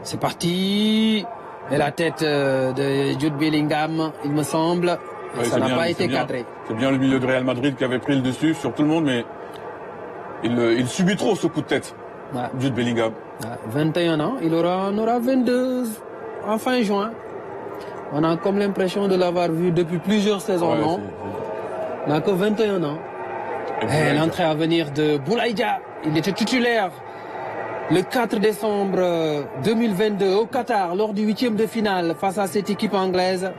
C'est parti. Et la tête de Jude Bellingham, il me semble. Ça n'a pas été cadré. C'est bien le milieu de Real Madrid qui avait pris le dessus sur tout le monde, mais il subit trop ce coup de tête. Jude Bellingham. 21 ans, il en aura 22 en fin juin. On a comme l'impression de l'avoir vu depuis plusieurs saisons, non? Il n'a que 21 ans. Et l'entrée à venir de Boulaïdia, il était titulaire le 4 décembre 2022 au Qatar lors du 8e de finale face à cette équipe anglaise.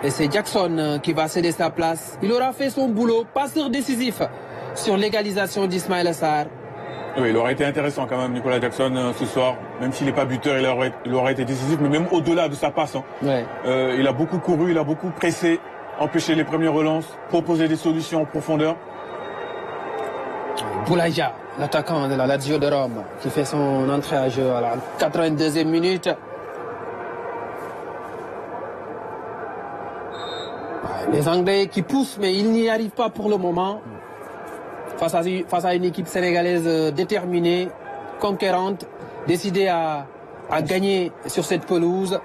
Et c'est Jackson qui va céder sa place. Il aura fait son boulot, passeur décisif sur l'égalisation d'Ismaïla Sarr. Oui, il aurait été intéressant quand même, Nicolas Jackson, ce soir. Même s'il n'est pas buteur, il aurait été décisif, mais même au-delà de sa passe. Il a beaucoup couru, il a beaucoup pressé, empêché les premières relances, proposé des solutions en profondeur. Boulaïdia, l'attaquant de la Lazio de Rome, qui fait son entrée à jeu à la 82e minute. Les Anglais qui poussent, mais ils n'y arrivent pas pour le moment. Face à une équipe sénégalaise déterminée, conquérante, décidée à gagner sur cette pelouse.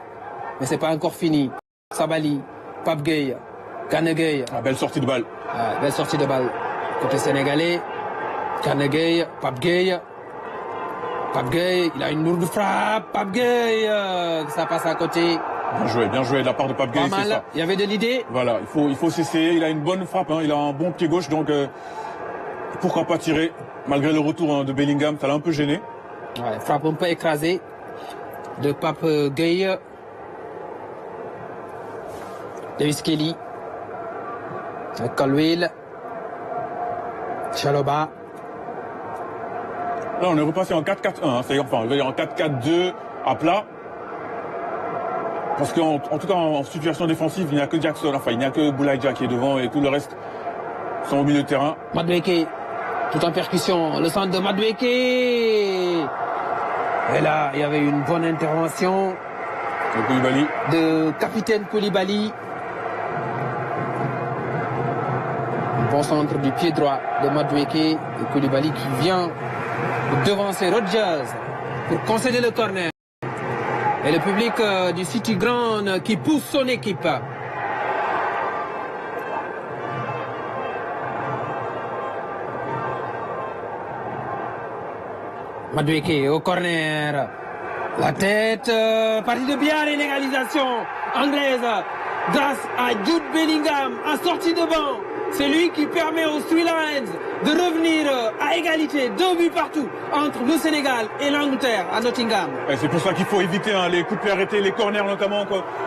Mais c'est pas encore fini. Sabali, Pape Gueye, Gana Gueye. Belle sortie de balle. Belle sortie de balle. Côté sénégalais, Gana Gueye, Pape Gueye. Pape Gueye, il a une lourde frappe. Pape Gueye, ça passe à côté. Bien joué de la part de Pape Gueye. Pas mal, il y avait de l'idée. Voilà, il faut s'essayer. Il a une bonne frappe, il a un bon pied gauche, donc pourquoi pas tirer. Malgré le retour de Bellingham, ça l'a un peu gêné. Frappe un peu écrasée de Pape Gueye. Davis Kelly. Colwill. Chaloba. Là, on est repassé en 4-4-1. C'est-à-dire, on va dire en 4-4-2 à plat. Parce qu'en tout cas, en situation défensive, il n'y a que Jackson, il n'y a que Boulaïdia qui est devant et tout le reste sont au milieu de terrain. Madueke, tout en percussion, le centre de Madueke. Et là, il y avait une bonne intervention de capitaine Koulibaly. Un bon centre du pied droit de Madueke et Koulibaly qui vient devancer Rodgers pour concéder le corner. Et le public du City Ground qui pousse son équipe. Madueke au corner. La tête, partie de bien, l'égalisation anglaise grâce à Jude Bellingham en sortie de banc. C'est lui qui permet aux Three Lions de revenir à égalité, 2 buts partout entre le Sénégal et l'Angleterre à Nottingham. C'est pour ça qu'il faut éviter les coups de pied arrêtés, les corners notamment.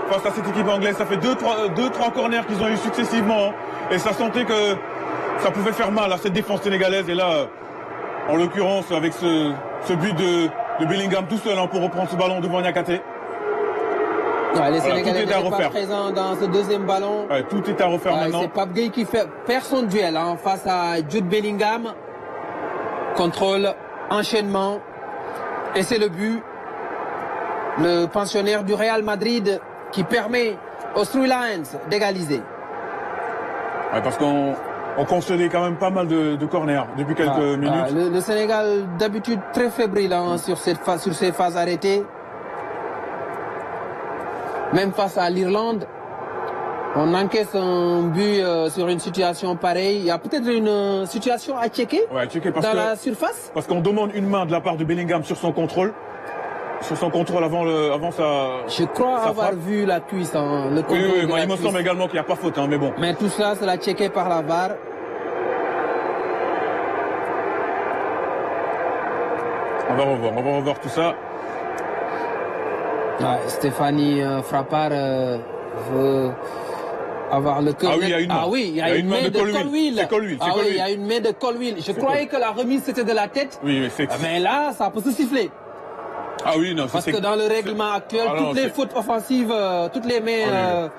Face à cette équipe anglaise, ça fait 2-3 corners qu'ils ont eu successivement. Et ça sentait que ça pouvait faire mal à cette défense sénégalaise. Et là, en l'occurrence, avec ce but de Bellingham tout seul pour reprendre ce ballon devant Niakhaté. Les Sénégalais n'étaient pas présents dans ce deuxième ballon. Tout est à refaire maintenant. C'est Pape Gueye qui perd son duel face à Jude Bellingham. Contrôle, enchaînement. Et c'est le but. Le pensionnaire du Real Madrid qui permet aux Three Lions d'égaliser. Parce qu'on concédait quand même pas mal de corners depuis quelques minutes. Le Sénégal, d'habitude très fébrile sur ces phases arrêtées. Même face à l'Irlande, On encaisse un but sur une situation pareille. Il y a peut-être une situation à checker, dans la surface. Parce qu'on demande une main de la part de Bellingham sur son contrôle. Avant sa... Je crois avoir vu la cuisse. Le contrôle oui, il me semble également qu'il n'y a pas faute, mais bon. Mais tout cela, c'est la checké par la VAR. On va revoir tout ça. Ouais, Stéphanie Frappard veut avoir le cœur. Ah oui, il y a une main. Ah oui, il y a une main de Colwill. C'est Colwill. Ah oui, il y a une main de Colwill. Je croyais que la remise c'était de la tête. Oui, mais là, ça peut se siffler. Ah oui, non. Parce que dans le règlement actuel, toutes les fautes offensives, toutes les mains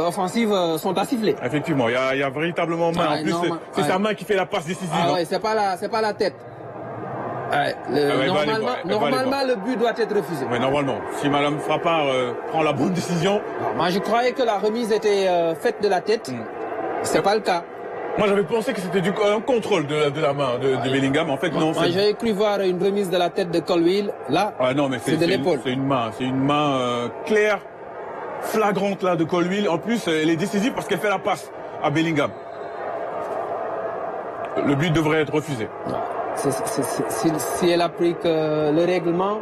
offensives sont à siffler. Effectivement, il y a véritablement main. En plus, c'est sa main qui fait la passe décisive. Ah oui, c'est pas la tête. Normalement, le but doit être refusé. Oui, normalement. Si Madame Frappard prend la bonne décision. Alors, moi, je croyais que la remise était faite de la tête. C'est pas le cas. Moi, j'avais pensé que c'était un contrôle de la main de Bellingham. En fait, non. Moi, j'avais cru voir une remise de la tête de Colwill. Là, c'est de l'épaule. C'est une main claire, flagrante là de Colwill. En plus, elle est décisive parce qu'elle fait la passe à Bellingham. Le but devrait être refusé. Si elle applique le règlement.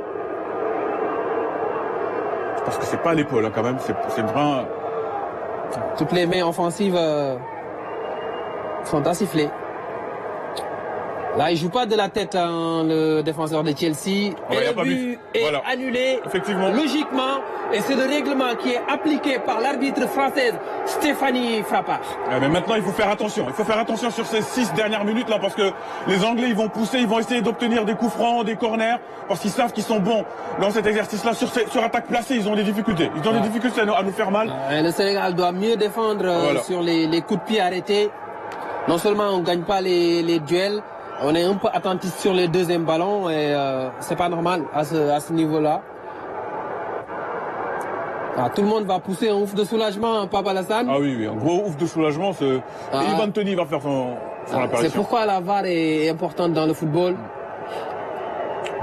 Parce que c'est pas l'épaule quand même, c'est brun. Toutes les mains offensives sont à siffler. Là, il joue pas de la tête, le défenseur de Chelsea. Et le but est annulé. Effectivement. Logiquement. Et c'est le règlement qui est appliqué par l'arbitre française Stéphanie Frappard. Mais maintenant, il faut faire attention. Il faut faire attention sur ces 6 dernières minutes là, parce que les Anglais, ils vont pousser, ils vont essayer d'obtenir des coups francs, des corners, parce qu'ils savent qu'ils sont bons dans cet exercice-là. Sur attaque placée, ils ont des difficultés. Ils ont des difficultés à nous faire mal. Le Sénégal doit mieux défendre sur les coups de pied arrêtés. Non seulement on ne gagne pas les duels, on est un peu attentif sur les deuxièmes ballons et c'est pas normal à ce niveau-là. Tout le monde va pousser un ouf de soulagement, Papa Alassane. Ah oui, un gros ouf de soulagement. Et Ivan Toney va faire son apparition. C'est pourquoi la VAR est importante dans le football.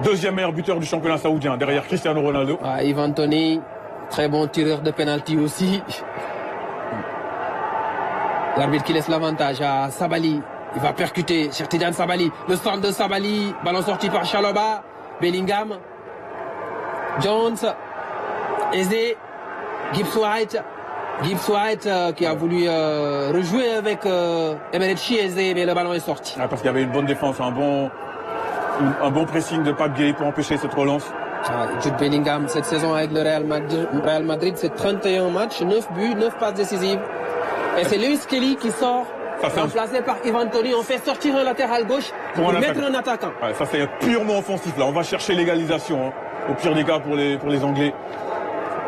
Deuxième meilleur buteur du championnat saoudien, derrière Cristiano Ronaldo. Ivan Toney, très bon tireur de penalty aussi. L'arbitre qui laisse l'avantage à Sabali. Il va percuter Cheikh Tidiane Sabali. Le centre de Sabali. Ballon sorti par Chaloba. Bellingham. Jones. Eze. Gibbs White qui a voulu rejouer avec Eberechi Eze, mais le ballon est sorti. Parce qu'il y avait une bonne défense, un bon pressing de Pape Gueye pour empêcher cette relance. Jude Bellingham, cette saison avec le Real Madrid, c'est 31 matchs, 9 buts, 9 passes décisives. Et c'est Lewis Kelly qui sort, remplacé par Ivan Toney. On fait sortir un latéral gauche pour mettre un attaquant. Ça c'est purement offensif là. On va chercher l'égalisation, au pire des cas pour les Anglais.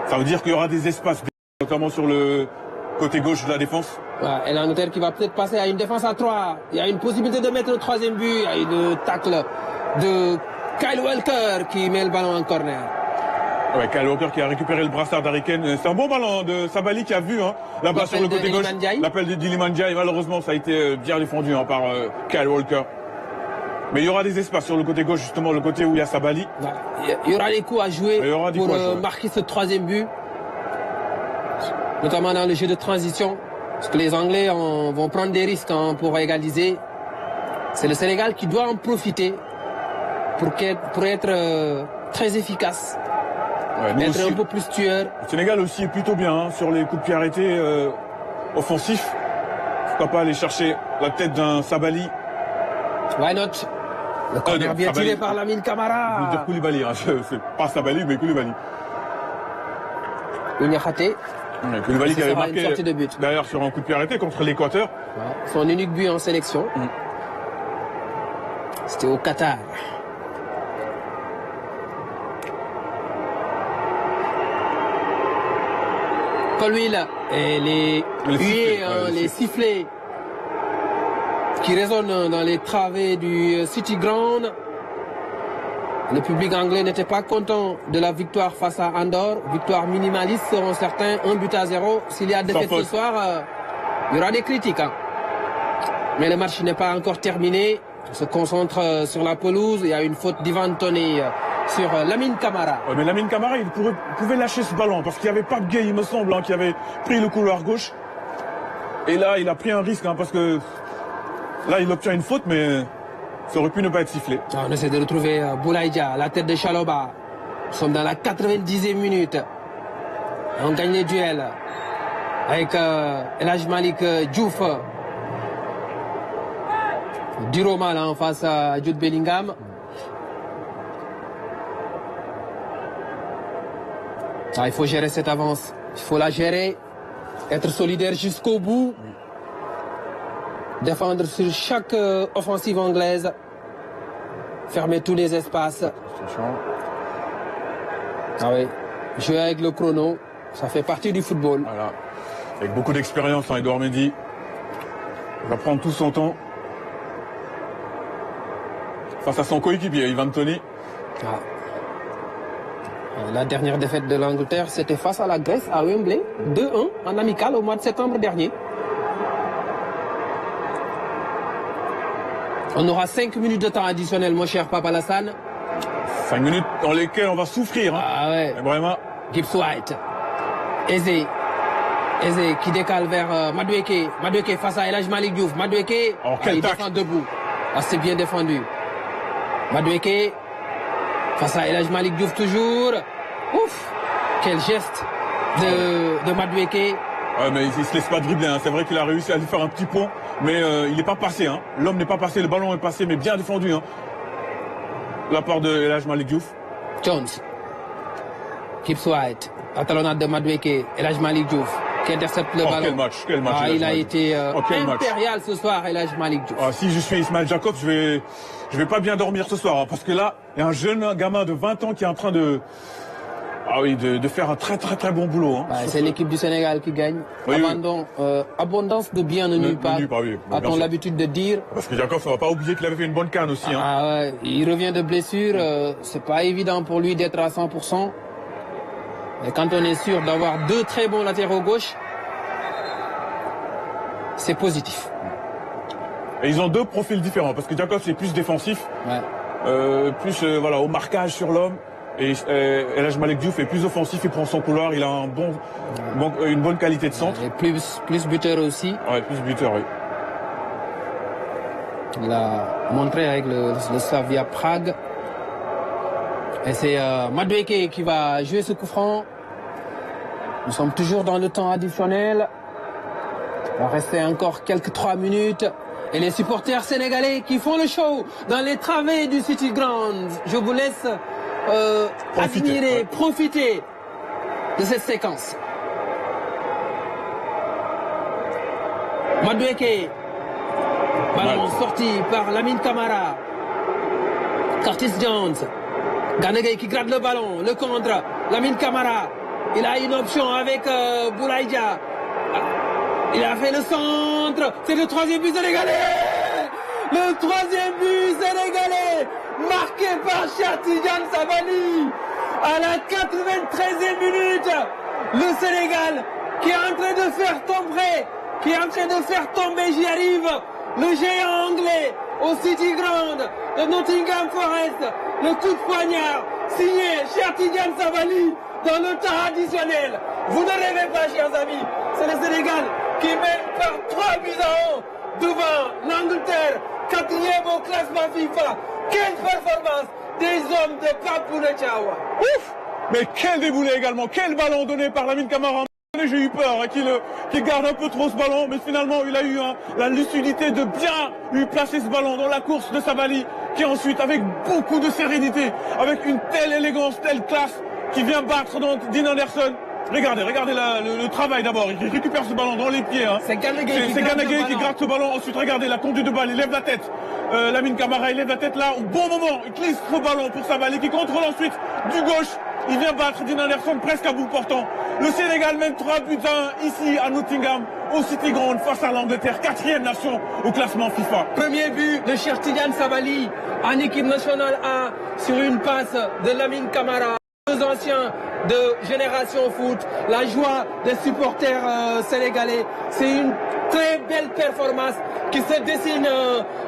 Ça veut dire qu'il y aura des espaces, notamment sur le côté gauche de la défense. Et l'Angleterre qui va peut-être passer à une défense à 3. Il y a une possibilité de mettre le troisième but. Il y a une tacle de Kyle Walker qui met le ballon en corner. Kyle Walker qui a récupéré le brassard d'Harry Kane. C'est un bon ballon de Sabali qui a vu là-bas sur le côté gauche. L'appel de Iliman Ndiaye. Malheureusement, ça a été bien défendu par Kyle Walker. Mais il y aura des espaces sur le côté gauche, justement, le côté où il y a Sabali. Il y aura des coups à jouer pour marquer ce troisième but. Notamment dans le jeu de transition. Parce que les Anglais vont prendre des risques pour égaliser. C'est le Sénégal qui doit en profiter pour être très efficace. Être un peu plus tueur. Le Sénégal aussi est plutôt bien sur les coups de pied arrêtés offensifs. Pourquoi pas aller chercher la tête d'un Sabali. Why not? Le corner bien tiré par Lamine Camara. Je veux dire Koulibaly, c'est pas Sabali, mais Koulibaly. Ignakhate. Koulibaly qui avait marqué d'ailleurs sur un coup de pied arrêté contre l'Équateur. Son unique but en sélection. C'était au Qatar. Colwill et les huées, les sifflets qui résonnent dans les travées du City Ground. Le public anglais n'était pas content de la victoire face à Andorre. Victoire minimaliste seront certains, 1-0. S'il y a défaite ce soir, il y aura des critiques. Mais le match n'est pas encore terminé. On se concentre sur la pelouse. Il y a une faute d'Ivan Toney sur Lamine Camara. Ouais, mais Lamine Camara, il pouvait lâcher ce ballon parce qu'il y avait Pape Gueye, il me semble, hein, qui avait pris le couloir gauche. Et là, il a pris un risque hein, parce que là, il obtient une faute, mais ça aurait pu ne pas être sifflé. On essaie de retrouver Boulaïdia à la tête de Chaloba. Nous sommes dans la 90e minute. On gagne les duels avec El Hadj Malick Diouf. Dur mal en face à Jude Bellingham. Il faut gérer cette avance. Il faut la gérer. Être solidaire jusqu'au bout. Défendre sur chaque offensive anglaise. Fermer tous les espaces. Ah oui. Jouer avec le chrono, ça fait partie du football. Voilà. Avec beaucoup d'expérience, hein, Edouard Mendy. Il va prendre tout son temps. Face à son coéquipier, Ivan Toney. Ah. La dernière défaite de l'Angleterre, c'était face à la Grèce à Wembley, 2-1 en amical au mois de septembre dernier. On aura 5 minutes de temps additionnel, mon cher Papa Lassane. 5 minutes dans lesquelles on va souffrir. Hein. Ah ouais. Et vraiment. Gibbs White. Eze qui décale vers Madueke. Madueke face à El Hadj Malick Diouf. Madueke, il défend debout. C'est bien défendu. Madueke face à El Hadj Malick Diouf toujours. Ouf, quel geste de Madueke. Ouais, mais il se laisse pas dribbler. Hein. C'est vrai qu'il a réussi à lui faire un petit pont, mais il n'est pas passé. Hein. L'homme n'est pas passé, le ballon est passé, mais bien défendu. Hein. La part de El Hadj Malick Diouf. Jones. Gibbs White. La talonnade de Madueke. El Hadj Malick Diouf qui intercepte le ballon. Quel match. Il a été impérial ce soir, El Hadj Malick Diouf. Si je suis Ismaël Jakobs, je vais pas bien dormir ce soir. Hein, parce que là, il y a un jeune gamin de 20 ans qui est en train de faire un très très bon boulot. Hein. C'est l'équipe du Sénégal qui gagne. Oui, Abondance de bien ne nuit pas. Oui, a-t-on l'habitude de dire. Parce que Jakobs, on va pas oublier qu'il avait fait une bonne canne aussi. Hein. Il revient de blessure. C'est pas évident pour lui d'être à 100%. Mais quand on est sûr d'avoir 2 très bons latéraux gauche, c'est positif. Et ils ont 2 profils différents. Parce que Jakobs est plus défensif. Ouais. Plus au marquage sur l'homme. Et El Hadj Malick Diouf est plus offensif, il prend son couloir, il a une bonne qualité de centre. Et plus buteur aussi. Ouais, plus buteur, oui. Il a montré avec le Slavia Prague. Et c'est Madueke qui va jouer ce coup franc. Nous sommes toujours dans le temps additionnel. Il va rester encore quelques 3 minutes. Et les supporters sénégalais qui font le show dans les travées du City Ground. Je vous laisse admirer, profiter de cette séquence. Madueke. Ballon sorti par Lamine Camara. Curtis Jones. Gana Gueye qui gratte le ballon, le contre. Lamine Camara. Il a une option avec Boulaïdia. Il a fait le centre. C'est le 3e but sénégalais. Le 3e but sénégalais. Marqué par Cheikh Tidiane Sabaly. À la 93e minute. Le Sénégal qui est en train de faire tomber, j'y arrive, le géant anglais au City Ground de Nottingham Forest. Le coup de poignard signé Cheikh Tidiane Sabaly dans le temps additionnel. Vous ne rêvez pas, chers amis. C'est le Sénégal qui mène par 3 buts à 1 devant l'Angleterre, 4e au classement FIFA. Quelle performance des hommes de Papouna Tchawa. Ouf! Mais quel déboulé également, quel ballon donné par Lamine Camara. J'ai eu peur qu'il garde un peu trop ce ballon, mais finalement il a eu la lucidité de bien lui placer ce ballon dans la course de Sabaly, qui ensuite, avec beaucoup de sérénité, avec une telle élégance, telle classe, qui vient battre Dean Anderson. Regardez le travail d'abord. Il récupère ce ballon dans les pieds. Hein. C'est Gana Gueye qui gratte ce ballon. Ensuite, regardez la conduite de balle. Il lève la tête. Lamine Camara, il lève la tête là. Au bon moment, il glisse ce ballon pour Sabaly qui contrôle ensuite du gauche. Il vient battre Dean Anderson presque à bout portant. Le Sénégal mène 3 buts à 1 ici à Nottingham, au City Ground, face à l'Angleterre, 4e nation au classement FIFA. Premier but de Cheikh Tidiane Sabaly en équipe nationale A sur une passe de Lamine Camara. 2 anciens de Génération Foot, la joie des supporters sénégalais. C'est une très belle performance qui se dessine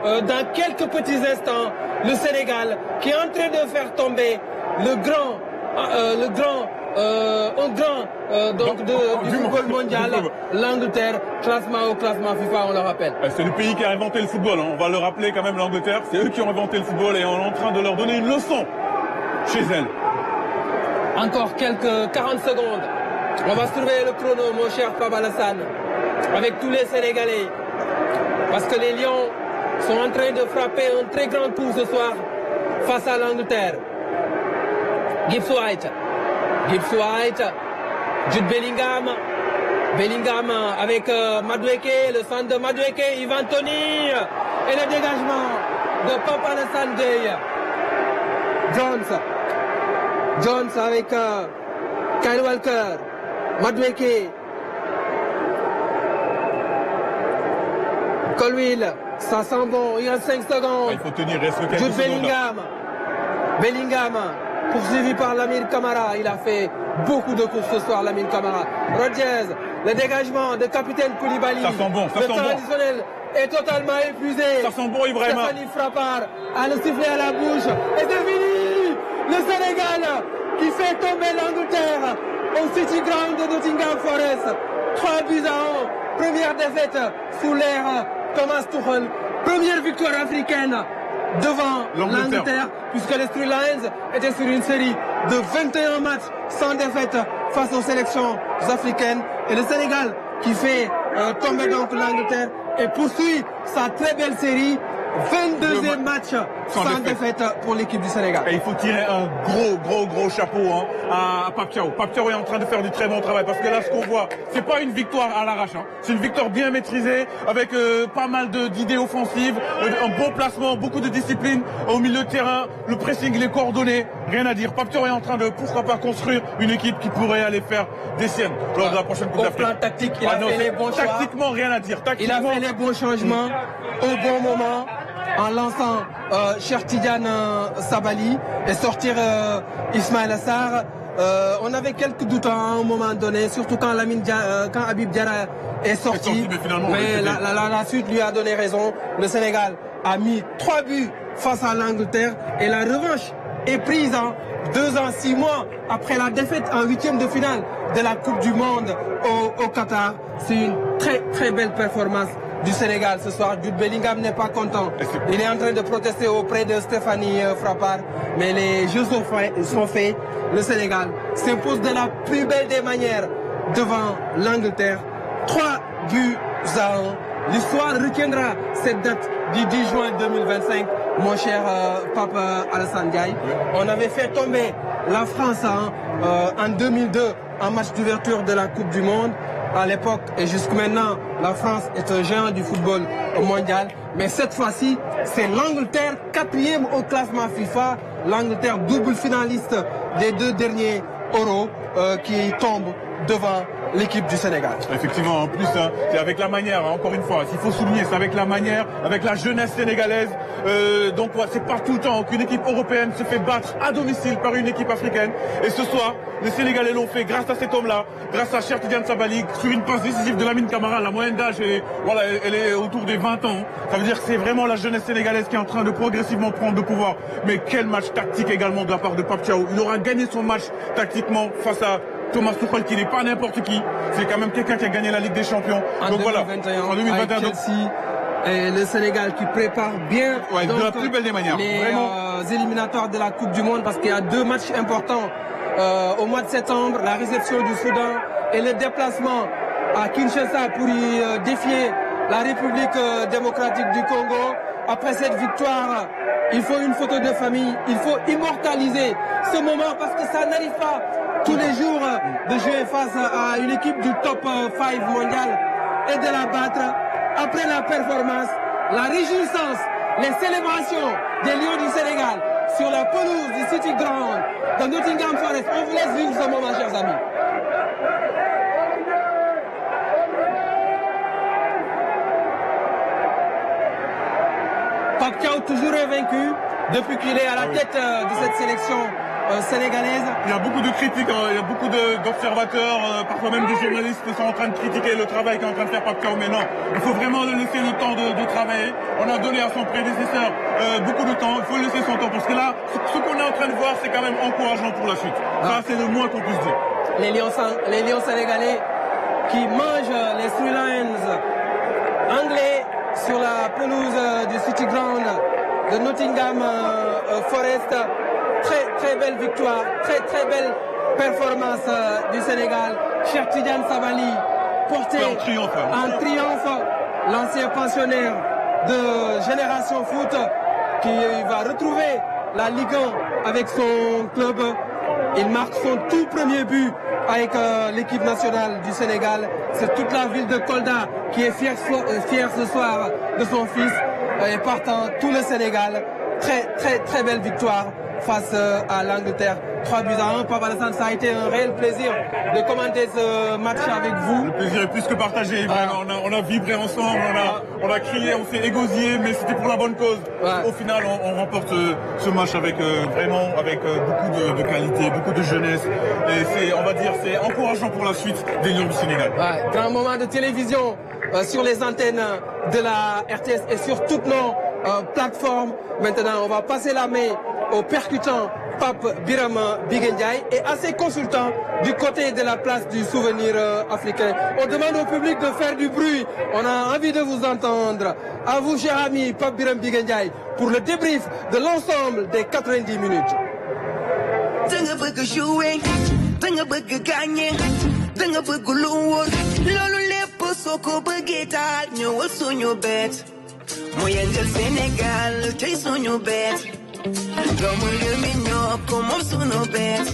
dans quelques petits instants. Le Sénégal qui est en train de faire tomber du football mondial, l'Angleterre, classement FIFA, on le rappelle. C'est le pays qui a inventé le football, hein. On va le rappeler quand même, l'Angleterre, c'est eux qui ont inventé le football et on est en train de leur donner une leçon chez elle. Encore quelques 40 secondes. On va surveiller le chrono, mon cher Pape Alassane, avec tous les Sénégalais. Parce que les Lions sont en train de frapper un très grand coup ce soir face à l'Angleterre. Gibbs White, Jude Bellingham avec Madueke, le centre de Madueke, Ivan Toney et le dégagement de Pape Alassane Gueye. Jones avec Kyle Walker, Madueke, Colwill, ça sent bon, il reste 5 secondes. Il faut tenir, reste quelques Jude secondes. Bellingham, poursuivi par Lamine Camara, il a fait beaucoup de courses ce soir, Lamine Camara. Rodgers, le dégagement de capitaine Koulibaly. Ça sent bon, ça le sent temps bon. additionnel est totalement épuisé. Ça sent bon, Ibrahima. Stéphanie Frappard a le sifflet à la bouche. Et c'est fini. Le Sénégal qui fait tomber l'Angleterre au City Ground de Nottingham Forest. 3-1. Première défaite sous l'ère Thomas Tuchel. Première victoire africaine devant l'Angleterre, puisque les Three Lions étaient sur une série de 21 matchs sans défaite face aux sélections africaines. Et le Sénégal qui fait tomber donc l'Angleterre et poursuit sa très belle série. 22e match sans défaite pour l'équipe du Sénégal. Et il faut tirer un gros chapeau, hein, à Pape Thiaw. Pape Thiaw est en train de faire du très bon travail parce que là ce qu'on voit, c'est pas une victoire à l'arrache, hein. C'est une victoire bien maîtrisée avec pas mal d'idées offensives, un bon placement, beaucoup de discipline au milieu de terrain, le pressing, les coordonnées, rien à dire. Pape Thiaw est en train de, pourquoi pas, construire une équipe qui pourrait aller faire des siennes lors de la prochaine Coupe d'Afrique. Au plan tactique, il a fait les bons choix. Tactiquement, rien à dire. Il a fait les bons changements au bon moment, en lançant Cheikh Tidiane Sabali et sortir Ismaël Assar. On avait quelques doutes à un moment donné, surtout quand Habib Diarra est sorti. Mais la suite lui a donné raison. Le Sénégal a mis 3 buts face à l'Angleterre et la revanche est prise en 2 ans, 6 mois après la défaite en 8e de finale de la Coupe du Monde au Qatar. C'est une très belle performance du Sénégal ce soir. Jude Bellingham n'est pas content. Il est en train de protester auprès de Stéphanie Frappard. Mais les jeux sont faits. Le Sénégal s'impose de la plus belle des manières devant l'Angleterre. 3 buts à 1. L'histoire retiendra cette date du 10 juin 2025, mon cher Pape Alassane Gueye. On avait fait tomber la France en 2002 en match d'ouverture de la Coupe du Monde. À l'époque et jusqu'à maintenant, la France est un géant du football mondial. Mais cette fois-ci, c'est l'Angleterre, 4e au classement FIFA. L'Angleterre, double finaliste des 2 derniers Euros, qui tombe devant l'équipe du Sénégal. Effectivement, en plus, hein, c'est avec la manière, hein, encore une fois, s'il faut souligner, c'est avec la manière, avec la jeunesse sénégalaise. Donc, ouais, c'est pas tout le temps qu'une équipe européenne se fait battre à domicile par une équipe africaine. Et ce soir, les Sénégalais l'ont fait grâce à cet homme-là, grâce à Cheikh Tidiane Sabali, sur une passe décisive de Lamine Camara. La moyenne d'âge, elle est autour des 20 ans. Ça veut dire que c'est vraiment la jeunesse sénégalaise qui est en train de progressivement prendre le pouvoir. Mais quel match tactique également de la part de Pape Thiaw. Il aura gagné son match tactiquement face à Thomas Tuchel, qui n'est pas n'importe qui. C'est quand même quelqu'un qui a gagné la Ligue des Champions. Donc 2021, voilà. En 2021, Chelsea et le Sénégal qui prépare bien de la plus belle des manières. Les éliminatoires de la Coupe du Monde, parce qu'il y a 2 matchs importants au mois de septembre, la réception du Soudan et le déplacement à Kinshasa pour y défier la République démocratique du Congo. Après cette victoire, il faut une photo de famille, il faut immortaliser ce moment parce que ça n'arrive pas tous les jours de jouer face à une équipe du top 5 mondial et de la battre. Après la performance, la réjouissance, les célébrations des Lions du Sénégal sur la pelouse du City Ground de Nottingham Forest. On vous laisse vivre ce moment, chers amis. Pape Thiaw toujours invaincu depuis qu'il est à la tête de cette sélection sénégalaise. Il y a beaucoup de critiques, il y a beaucoup d'observateurs, parfois même des journalistes qui sont en train de critiquer le travail qu'est en train de faire Pape Thiaw. Mais non, il faut vraiment le laisser le temps de travailler. On a donné à son prédécesseur beaucoup de temps, il faut laisser son temps. Parce que là, ce qu'on est en train de voir, c'est quand même encourageant pour la suite. Ça, c'est le moins qu'on puisse dire. Les Lions sénégalais qui mangent les Three Lions anglais sur la pelouse du City Ground de Nottingham Forest. Très belle victoire, très belle performance du Sénégal. Cheikh Tidiane Sabaly porté en triomphe l'ancien pensionnaire de Génération Foot qui va retrouver la Ligue 1 avec son club. Il marque son tout premier but avec l'équipe nationale du Sénégal. C'est toute la ville de Kolda qui est fière ce soir de son fils et partant tout le Sénégal. Très belle victoire face à l'Angleterre. 3-1. Papa Alassane, ça a été un réel plaisir de commenter ce match avec vous. Le plaisir est plus que partagé. Vraiment. On a vibré ensemble, on a crié, on s'est égosillé, mais c'était pour la bonne cause. Au final, on remporte ce match avec beaucoup de qualité, beaucoup de jeunesse. Et on va dire, c'est encourageant pour la suite des Lions du Sénégal. Grand moment de télévision sur les antennes de la RTS et sur toutes nos plateformes. Maintenant, on va passer la main au percutant Pape Biram Biguendiaï et à ses consultants du côté de la place du souvenir africain. On demande au public de faire du bruit. On a envie de vous entendre. À vous, cher ami Pape Biram Biguendiaï, pour le débrief de l'ensemble des 90 minutes. Danga bëgg jouer, danga bëgg gagner, danga bëgg lu wóor. Loolu lépp soo ko bëggee taal ñëwal suñu bet. Mu yëngal Sénégal tey suñu bet. Doomu réew mi ñoo ko moom suñu bet.